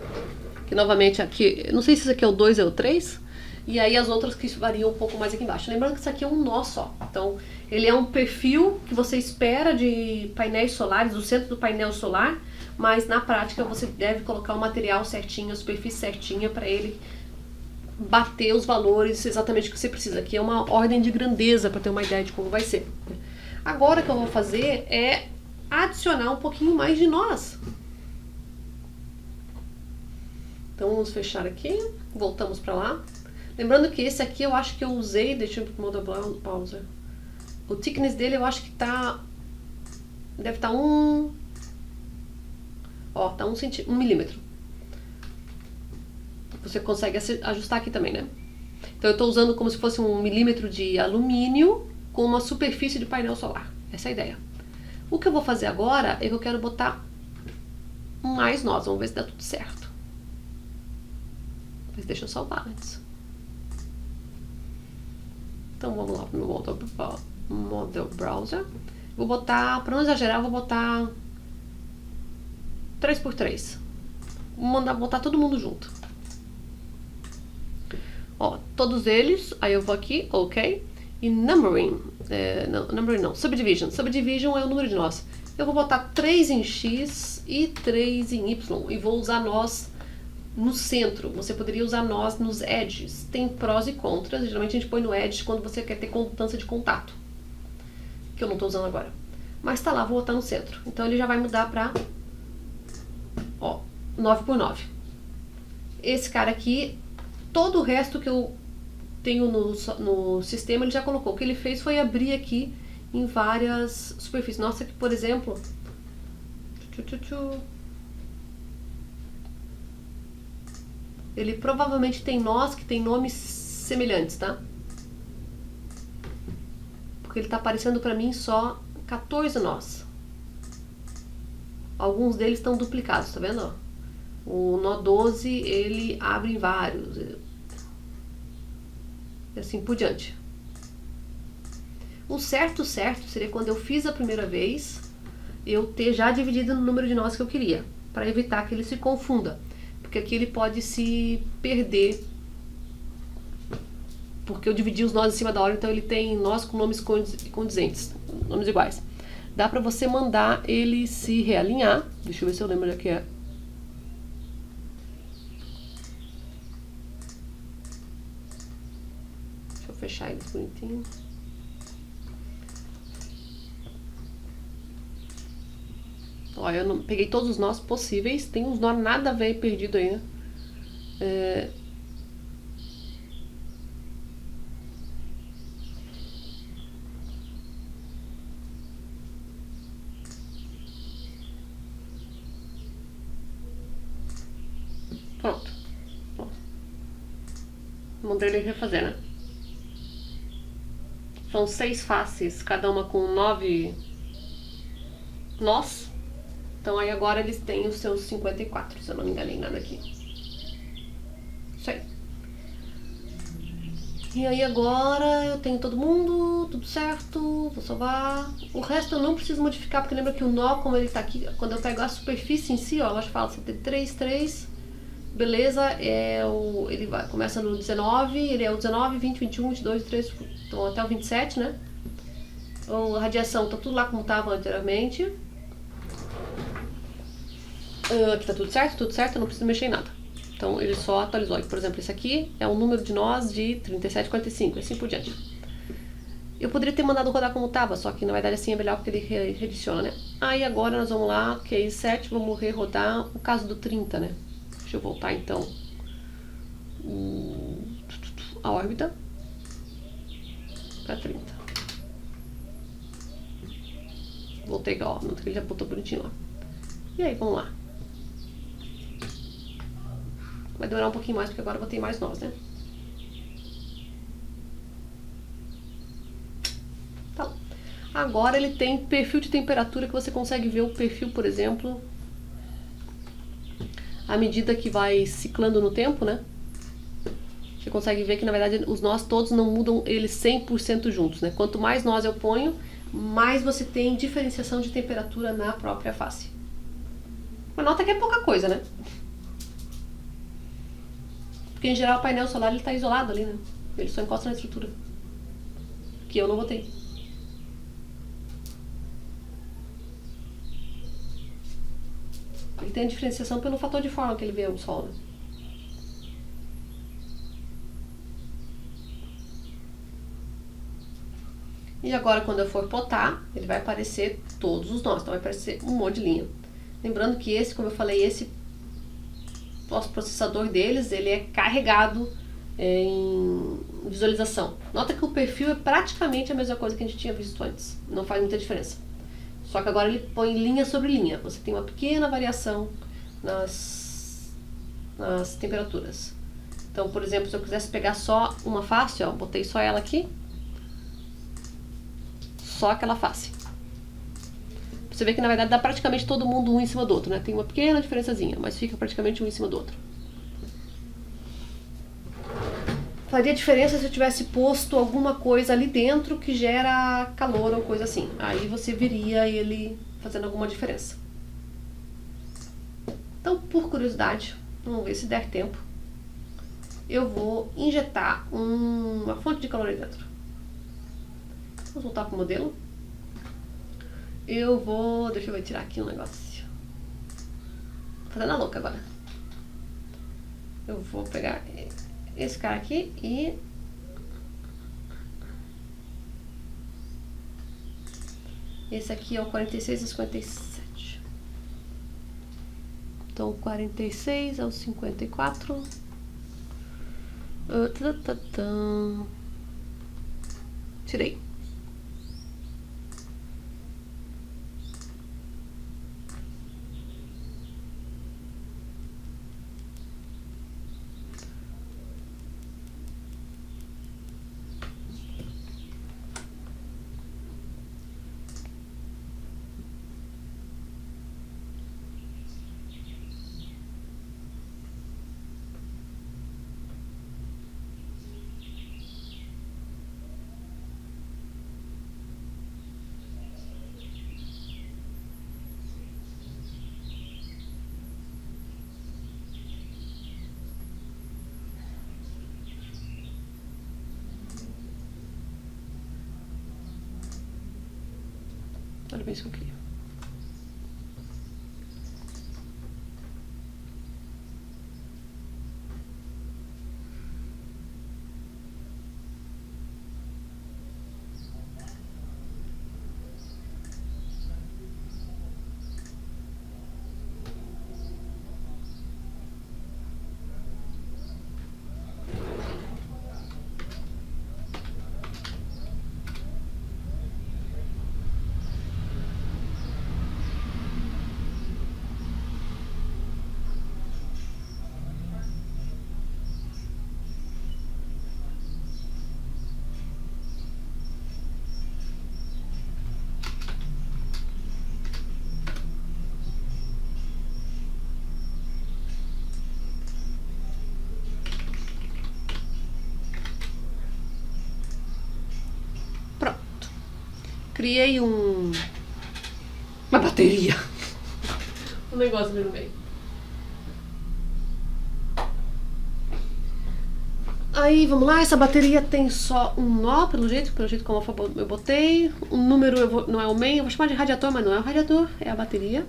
Que novamente aqui, não sei se isso aqui é o 2 ou o 3. E aí as outras que variam um pouco mais aqui embaixo. Lembrando que isso aqui é um nó só. Então, ele é um perfil que você espera de painéis solares, do centro do painel solar, mas na prática você deve colocar o material certinho, a superfície certinha para ele bater os valores exatamente que você precisa. Aqui é uma ordem de grandeza para ter uma ideia de como vai ser. Agora o que eu vou fazer é adicionar um pouquinho mais de nós. Então vamos fechar aqui, voltamos para lá. Lembrando que esse aqui eu acho que eu usei, deixa eu ir pro Model Browser. O thickness dele eu acho que tá, deve estar ó, tá 1 milímetro. Você consegue ajustar aqui também, né? Então eu estou usando como se fosse 1 milímetro de alumínio com uma superfície de painel solar. Essa é a ideia. O que eu vou fazer agora é que eu quero botar mais nós. Vamos ver se dá tudo certo. Mas deixa eu salvar antes. Então vamos lá para o meu Model Browser. Vou botar, para não exagerar, vou botar 3x3. Vou mandar botar todo mundo junto. Ó, todos eles, aí eu vou aqui, ok. E numbering, numbering não, subdivision. Subdivision é o número de nós. Eu vou botar 3 em X e 3 em Y. E vou usar nós no centro. Você poderia usar nós nos edges. Tem prós e contras. Geralmente a gente põe no edge quando você quer ter constância de contato. Que eu não estou usando agora. Mas tá lá, vou botar no centro. Então ele já vai mudar para 9x9. Esse cara aqui, todo o resto que eu tenho no sistema, ele já colocou. O que ele fez foi abrir aqui em várias superfícies. Nossa, aqui por exemplo... Ele provavelmente tem nós que tem nomes semelhantes, tá? Porque ele tá aparecendo pra mim só 14 nós. Alguns deles estão duplicados, tá vendo? O nó 12, ele abre em vários. E assim por diante. O certo seria quando eu fiz a primeira vez, eu ter já dividido no número de nós que eu queria. Para evitar que ele se confunda. Porque aqui ele pode se perder. Porque eu dividi os nós em cima da hora, então ele tem nós com nomes condizentes, nomes iguais. Dá pra você mandar ele se realinhar. Deixa eu ver se eu lembro onde é que é. Deixa eu fechar eles bonitinho. Olha, eu não, peguei todos os nós possíveis. Tem uns nós nada a ver perdido aí, né? Pronto. Mandei ele refazer, né? São 6 faces, cada uma com 9 nós. Então aí agora eles têm os seus 54, se eu não me enganei nada aqui. Isso aí. E aí agora eu tenho todo mundo, tudo certo, vou salvar. O resto eu não preciso modificar, porque lembra que o nó, como ele tá aqui, quando eu pego a superfície em si, ó, ela fala 73, 3, beleza, ele começa no 19, ele é o 19, 20, 21, 22, 23, então até o 27, né? A radiação tá tudo lá como tava anteriormente. Aqui tá tudo certo, eu não preciso mexer em nada. Então ele só atualizou. Por exemplo, esse aqui é o número de nós de 3745, assim por diante. Eu poderia ter mandado rodar como tava, só que na verdade assim é melhor porque ele readiciona, né? Aí agora nós vamos lá, case 7, vamos rodar o caso do 30, né? Deixa eu voltar então a órbita para 30. Voltei, ó, no que ele já botou bonitinho lá. E aí, vamos lá. Vai demorar um pouquinho mais, porque agora eu vou ter mais nós, né? Tá. Agora ele tem perfil de temperatura que você consegue ver o perfil, por exemplo, à medida que vai ciclando no tempo, né? Você consegue ver que, na verdade, os nós todos não mudam eles 100% juntos, né? Quanto mais nós eu ponho, mais você tem diferenciação de temperatura na própria face. Mas nota que é pouca coisa, né? Porque, em geral, o painel solar ele tá isolado ali, né? Ele só encosta na estrutura. Que eu não botei. Ele tem a diferenciação pelo fator de forma que ele vê o Sol, né? E agora, quando eu for botar, ele vai aparecer todos os nós. Então, vai aparecer um monte de linha. Lembrando que esse, como eu falei, esse nosso processador deles, ele é carregado em visualização. Nota que o perfil é praticamente a mesma coisa que a gente tinha visto antes. Não faz muita diferença. Só que agora ele põe linha sobre linha. Você tem uma pequena variação nas temperaturas. Então, por exemplo, se eu quisesse pegar só uma face, ó, botei só ela aqui. Só aquela face. Você vê que na verdade dá praticamente todo mundo um em cima do outro, né? Tem uma pequena diferençazinha, mas fica praticamente um em cima do outro. Faria diferença se eu tivesse posto alguma coisa ali dentro que gera calor ou coisa assim. Aí você veria ele fazendo alguma diferença. Então, por curiosidade, vamos ver se der tempo, eu vou injetar uma fonte de calor aí dentro. Vamos voltar pro modelo. Eu vou... Deixa eu tirar aqui um negócio. Tô fazendo a louca agora. Eu vou pegar esse cara aqui e... Esse aqui é o 46 e 57. Então, o 46 é o 54. Tirei. Olha bem isso que eu queria. criei uma bateria. Um negócio ali no meio. Aí, vamos lá, essa bateria tem só um nó, pelo jeito como eu botei. O número não é o main, eu vou chamar de radiador, mas não é o radiador, é a bateria.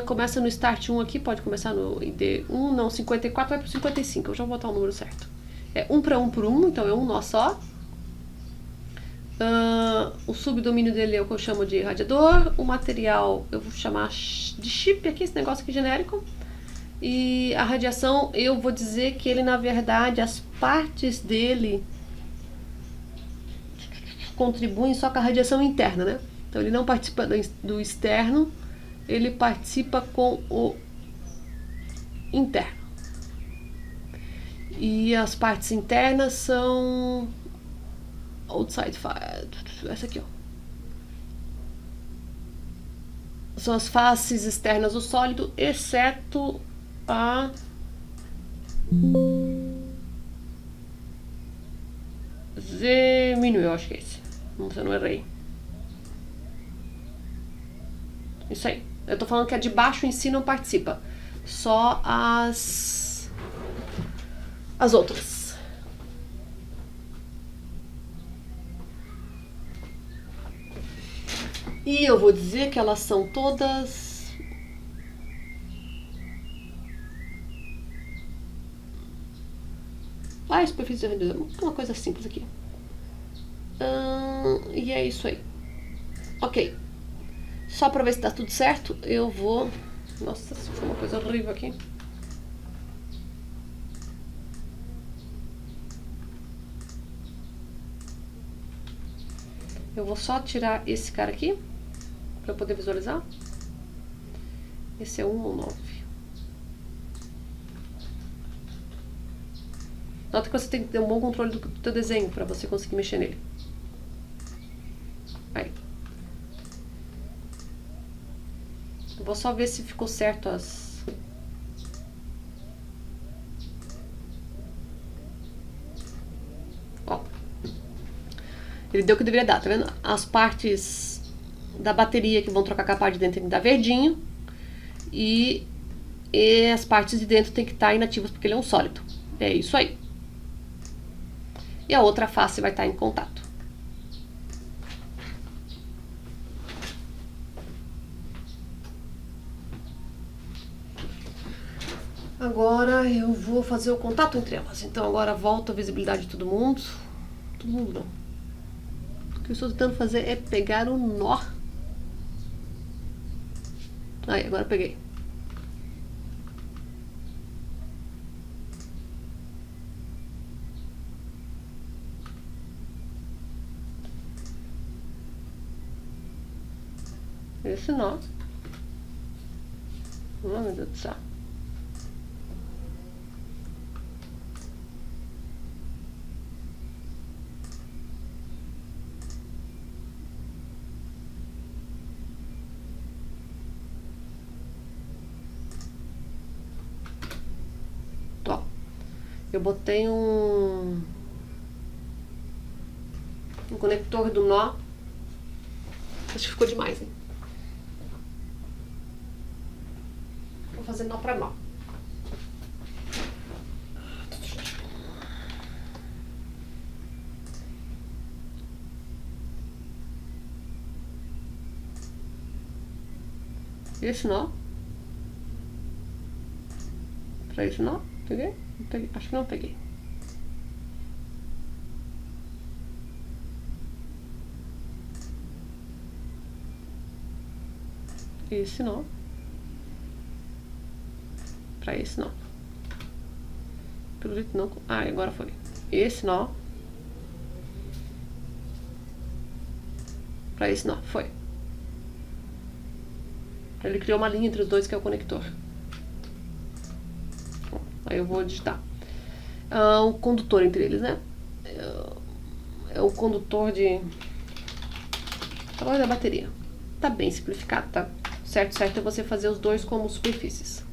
Começa no start 1 aqui, pode começar no ID 1, não, 54 vai pro 55, eu já vou botar o número certo. É 1 para 1 por 1, então é um nó só. O subdomínio dele é o que eu chamo de radiador. O material eu vou chamar de chip aqui, esse negócio aqui genérico. E a radiação, eu vou dizer que ele, na verdade, as partes dele contribuem só com a radiação interna, né? Então ele não participa do externo, ele participa com o interno. E as partes internas são outside fire, essa aqui, ó. São as faces externas do sólido, exceto a Z mínimo, eu acho que é esse. Se eu não errei. Isso aí. Eu tô falando que a de baixo em si não participa. Só as outras. E eu vou dizer que elas são todas... superfície de uma coisa simples aqui. E é isso aí. Ok. Só pra ver se tá tudo certo, eu vou... Nossa, isso foi uma coisa horrível aqui. Eu vou só tirar esse cara aqui, pra eu poder visualizar. Esse é 1 ou 9. Nota que você tem que ter um bom controle do teu desenho para você conseguir mexer nele. Aí. Eu vou só ver se ficou certo as... Ó. Ele deu o que deveria dar, tá vendo? As partes da bateria que vão trocar com a parte de dentro tem que dar verdinho. E as partes de dentro tem que estar inativas porque ele é um sólido. É isso aí. E a outra face vai estar em contato. Agora eu vou fazer o contato entre elas. Então agora volta a visibilidade de todo mundo. Todo mundo não. O que eu estou tentando fazer é pegar o nó. Aí, agora eu peguei. Esse nó. Oh, meu Deus do céu. Ó, eu botei um conector do nó. Acho que ficou demais, hein? Vou fazer nó pra nó. Esse nó. Pra esse nó. Peguei? Não peguei. Acho que não peguei. Esse nó. Pra esse nó. Pelo jeito não. Ah, agora foi. Esse nó. Pra esse nó. Foi. Ele criou uma linha entre os dois que é o conector. Aí eu vou digitar. O condutor entre eles, né? É o condutor de... Tamanho da bateria. Tá bem simplificado, tá? Certo é você fazer os dois como superfícies.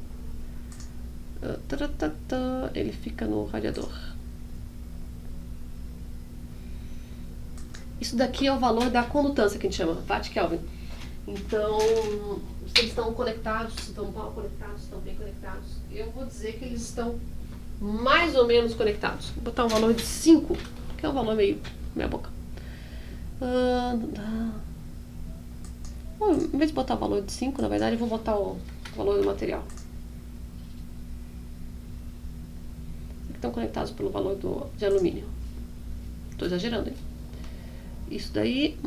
Ele fica no radiador. Isso daqui é o valor da condutância que a gente chama, Watt Kelvin. Então, se eles estão conectados, estão mal conectados, estão bem conectados, eu vou dizer que eles estão mais ou menos conectados. Vou botar um valor de 5, que é um valor meio meia boca. Bom, em vez de botar o valor de 5, na verdade eu vou botar o valor do material. Estão conectados pelo valor de alumínio. Estou exagerando, hein? Isso daí.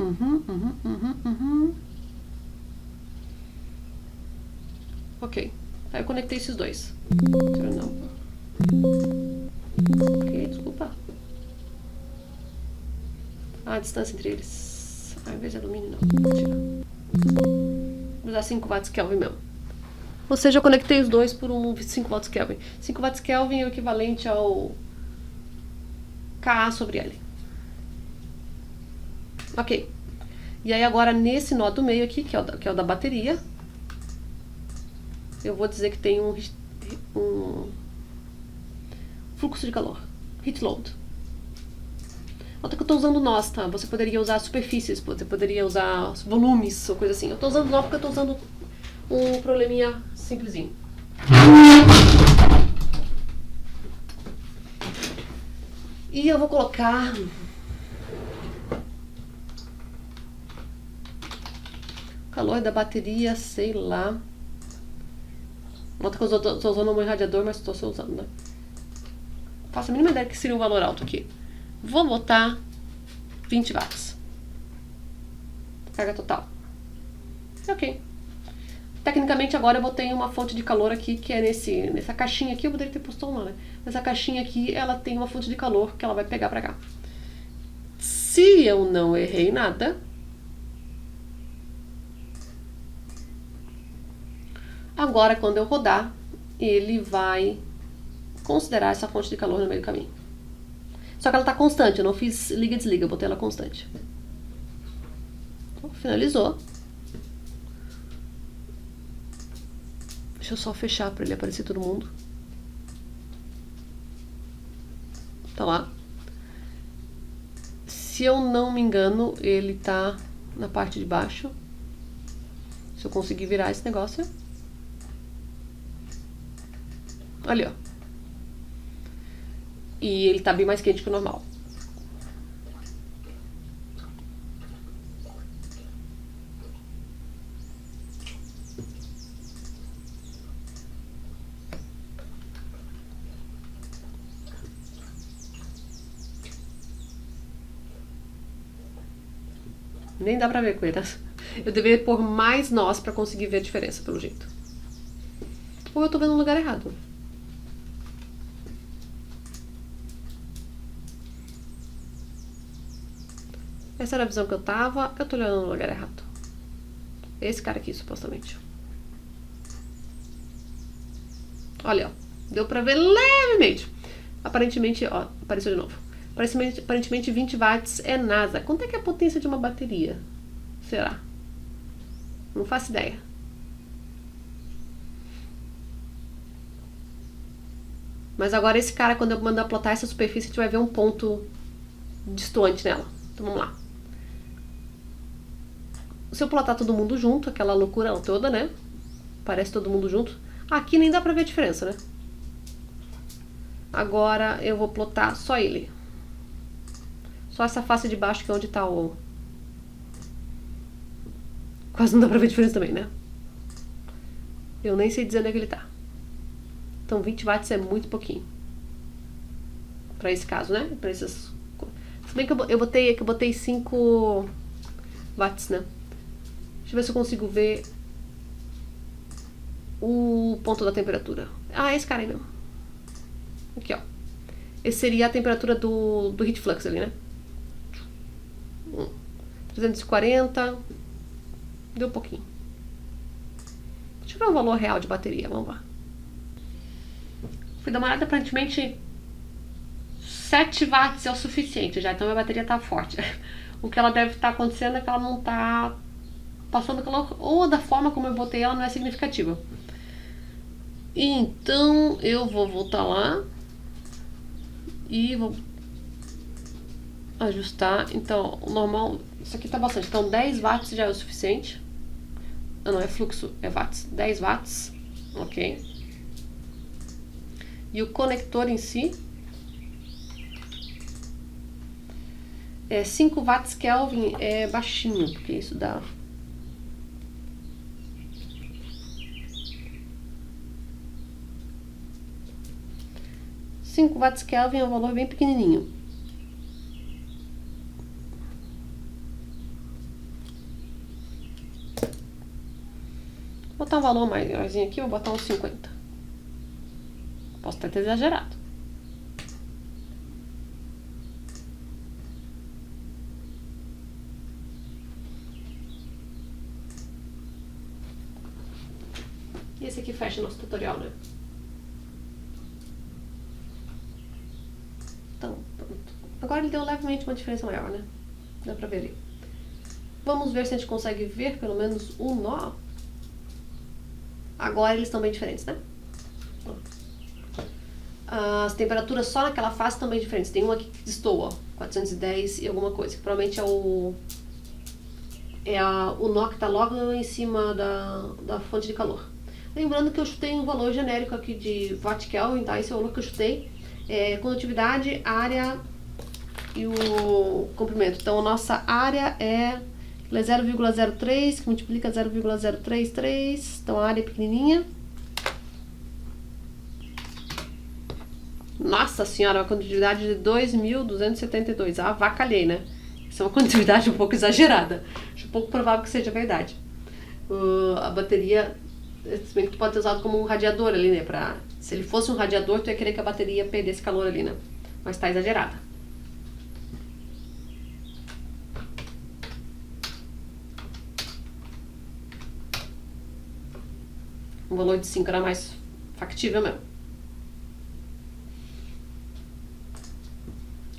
Ok. Aí eu conectei esses dois. Não. Ok, desculpa. A distância entre eles. Ao invés de alumínio, não. Tira. Vou usar 5 watts Kelvin mesmo. Ou seja, eu conectei os dois por um 5 watts Kelvin. 5 watts Kelvin é o equivalente ao Ka sobre L. Ok. E aí agora nesse nó do meio aqui, que é o da bateria, eu vou dizer que tem um fluxo de calor. Heat load. Nota que eu estou usando nós, tá? Você poderia usar superfícies, você poderia usar volumes ou coisa assim. Eu estou usando nó porque eu estou usando um probleminha simplesinho. E eu vou colocar o calor da bateria, sei lá. Nota que eu estou usando um irradiador, mas estou só usando, né? Faço a mínima ideia que seria um valor alto aqui. Vou botar 20 watts. Carga total. Ok. Tecnicamente agora eu botei uma fonte de calor aqui, que é nessa caixinha aqui, eu poderia ter posto uma, né? Essa caixinha aqui, ela tem uma fonte de calor que ela vai pegar pra cá. Se eu não errei nada, agora quando eu rodar, ele vai considerar essa fonte de calor no meio do caminho. Só que ela tá constante, eu não fiz liga e desliga, eu botei ela constante. Então, finalizou. Deixa eu só fechar para ele aparecer todo mundo. Tá lá. Se eu não me engano, ele tá na parte de baixo. Se eu conseguir virar esse negócio. Ali, ó. E ele tá bem mais quente que o normal. Nem dá pra ver, coitas. Eu deveria pôr mais nós pra conseguir ver a diferença, pelo jeito. Ou eu tô vendo no lugar errado. Essa era a visão que eu tava. Eu tô olhando no lugar errado. Esse cara aqui, supostamente. Olha, ó. Deu pra ver levemente. Aparentemente, ó, apareceu de novo. Aparentemente 20 watts é NASA. Quanto é que é a potência de uma bateria? Será? Não faço ideia. Mas agora esse cara, quando eu mandar plotar essa superfície, a gente vai ver um ponto distante nela. Então vamos lá. Se eu plotar todo mundo junto, aquela loucura toda, né? Parece todo mundo junto. Aqui nem dá pra ver a diferença, né? Agora eu vou plotar só ele. Só essa face de baixo que é onde tá o... Quase não dá pra ver a diferença também, né? Eu nem sei dizer onde é que ele tá. Então 20 watts é muito pouquinho. Pra esse caso, né? Pra esses... Se bem que eu botei 5 watts, né? Deixa eu ver se eu consigo ver o ponto da temperatura. Ah, esse cara aí mesmo. Aqui, ó. Esse seria a temperatura do heat flux ali, né? 340. Deu um pouquinho. Deixa eu ver o valor real de bateria, vamos lá. Fui dar uma olhada, aparentemente 7 watts é o suficiente já, então a bateria tá forte. O que ela deve estar acontecendo é que ela não tá passando calor, ou da forma como eu botei ela não é significativa. Então eu vou voltar lá e vou ajustar. Então, o normal, isso aqui tá bastante. Então, 10 watts já é o suficiente. Não é fluxo, é watts. 10 watts, ok. E o conector em si é 5 watts Kelvin, é baixinho, porque isso dá... watts Kelvin é um valor bem pequenininho. Vou botar um valor maiorzinho aqui, vou botar uns 50. Posso até ter exagerado. E esse aqui fecha nosso tutorial, né? Então, pronto. Agora ele deu levemente uma diferença maior, né? Dá pra ver ali. Vamos ver se a gente consegue ver pelo menos um nó. Agora eles estão bem diferentes, né? As temperaturas só naquela face estão bem diferentes. Tem uma aqui que destoa, 410 e alguma coisa, que provavelmente é o nó que está logo em cima da fonte de calor. Lembrando que eu chutei um valor genérico aqui de watt Kelvin, tá? Esse é o valor que eu chutei. Condutividade, área e o comprimento. Então a nossa área é 0,03, que multiplica 0,033, então a área é pequenininha. Nossa senhora, uma condutividade de 2.272, avacalhei, né? Isso é uma condutividade um pouco exagerada, acho pouco provável que seja verdade. A bateria, se bem que tu pode ter usado como um radiador ali, né? Se ele fosse um radiador, tu ia querer que a bateria perdesse calor ali, né? Mas tá exagerada. Um valor de 5 era mais factível mesmo.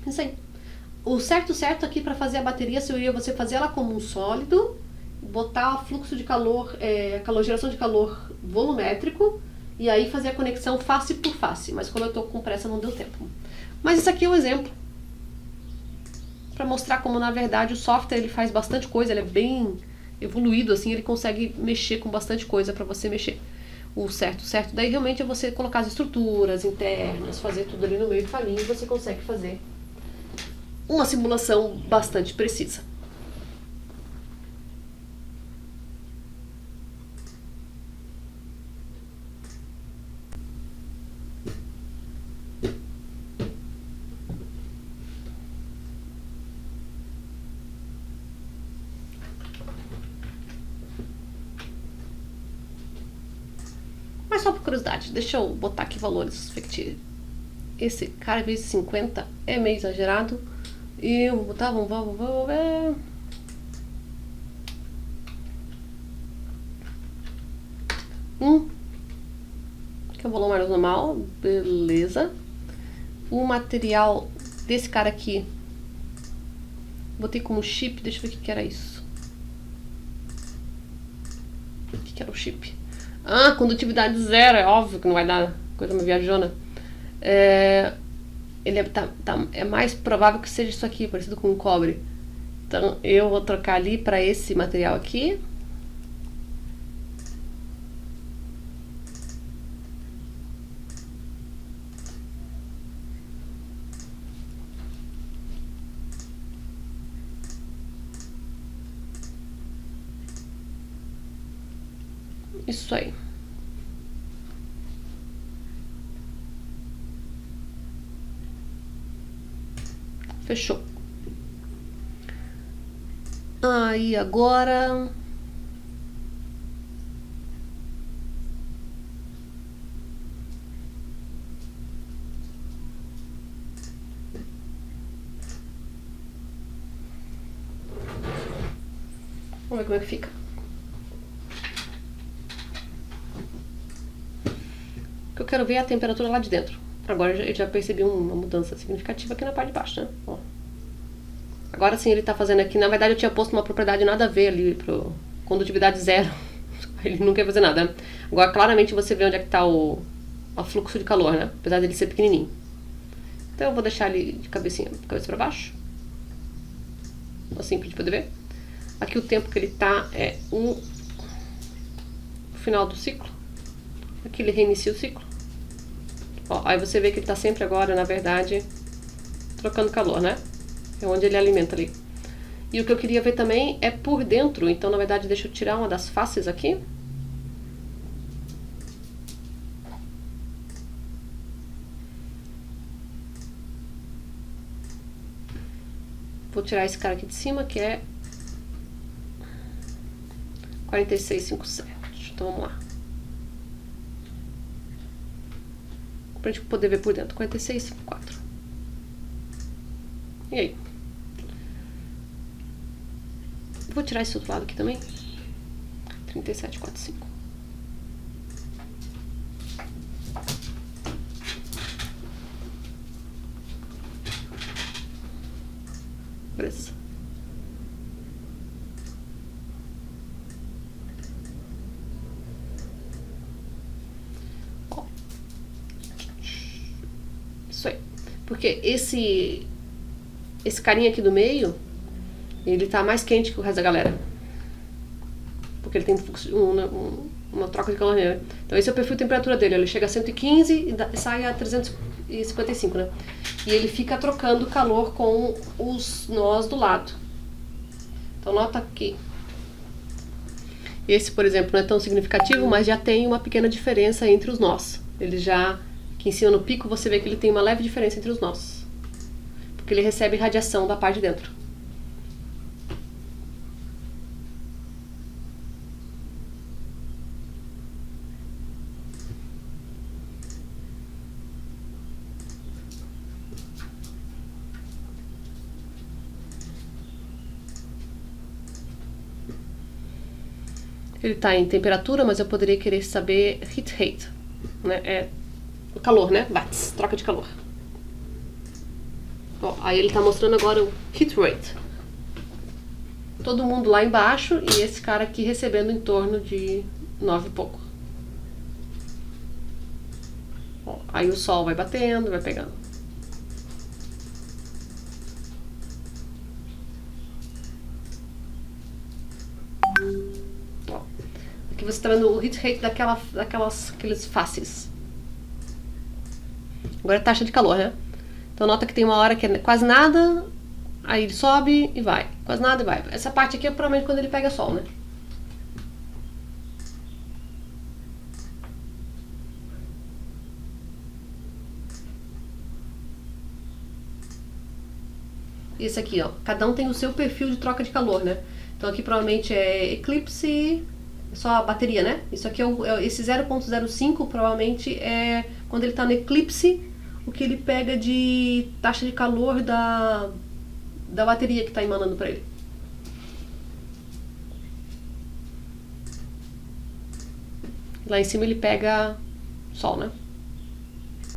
Isso aí. O certo aqui para fazer a bateria seria você fazer ela como um sólido, botar fluxo de calor, geração de calor volumétrico, e aí fazer a conexão face por face. Mas como eu tô com pressa, não deu tempo. Mas isso aqui é um exemplo para mostrar como, na verdade, o software ele faz bastante coisa, ele é bem evoluído, assim, ele consegue mexer com bastante coisa para você mexer. O certo, daí realmente é você colocar as estruturas internas, fazer tudo ali no meio do caminho, e você consegue fazer uma simulação bastante precisa. Mas só por curiosidade, deixa eu botar aqui valores fictícios. Esse cara vezes 50 é meio exagerado. E eu vou botar, vamos ver. Que é o valor mais normal, beleza. O material desse cara aqui, botei como chip, deixa eu ver o que era isso. O que era o chip? Ah, condutividade zero, é óbvio que não vai dar coisa uma viajona. Ele é mais provável que seja isso aqui, parecido com cobre. Então eu vou trocar ali para esse material aqui. Isso aí. Fechou. Aí agora... Vamos ver como é que fica. O que eu quero ver é a temperatura lá de dentro. Agora eu já percebi uma mudança significativa aqui na parte de baixo, né? Ó. Agora sim ele tá fazendo aqui. Na verdade eu tinha posto uma propriedade nada a ver ali pro condutividade zero. Ele não quer fazer nada, né? Agora claramente você vê onde é que tá o fluxo de calor, né? Apesar dele ser pequenininho. Então eu vou deixar ele de cabeça pra baixo. assim, pra gente poder ver. Aqui o tempo que ele tá é o final do ciclo. Aqui ele reinicia o ciclo. Ó, aí você vê que ele tá sempre agora, na verdade, trocando calor, né? É onde ele alimenta ali. E o que eu queria ver também é por dentro. Então, na verdade, deixa eu tirar uma das faces aqui. Vou tirar esse cara aqui de cima, que é 4657. Então, vamos lá. Pra gente poder ver por dentro. 4654. E aí? Vou tirar esse outro lado aqui também. 3745. Beleza. Ó. Isso aí. Porque esse carinha aqui do meio, ele tá mais quente que o resto da galera. Porque ele tem uma troca de calor nele. Então esse é o perfil de temperatura dele. Ele chega a 115 e sai a 355, né? E ele fica trocando calor com os nós do lado. Então nota aqui. Esse, por exemplo, não é tão significativo, mas já tem uma pequena diferença entre os nós. Ele já, aqui em cima no pico, você vê que ele tem uma leve diferença entre os nós. Porque ele recebe radiação da parte de dentro. Ele está em temperatura, mas eu poderia querer saber heat rate, né? É o calor, né? Watts, troca de calor. Ó, aí ele está mostrando agora o heat rate. Todo mundo lá embaixo e esse cara aqui recebendo em torno de 9 e pouco. Ó, aí o sol vai batendo, vai pegando. Aqui você está vendo o heat rate daqueles faces. Agora é taxa de calor, né? Então nota que tem uma hora que é quase nada, aí ele sobe e vai. Quase nada e vai. Essa parte aqui é provavelmente quando ele pega sol, né? E esse aqui, ó. Cada um tem o seu perfil de troca de calor, né? Então aqui provavelmente é eclipse, só a bateria, né? Isso aqui esse 0.05 provavelmente é quando ele tá no eclipse, o que ele pega de taxa de calor da bateria que tá emanando para ele. Lá em cima ele pega sol, né?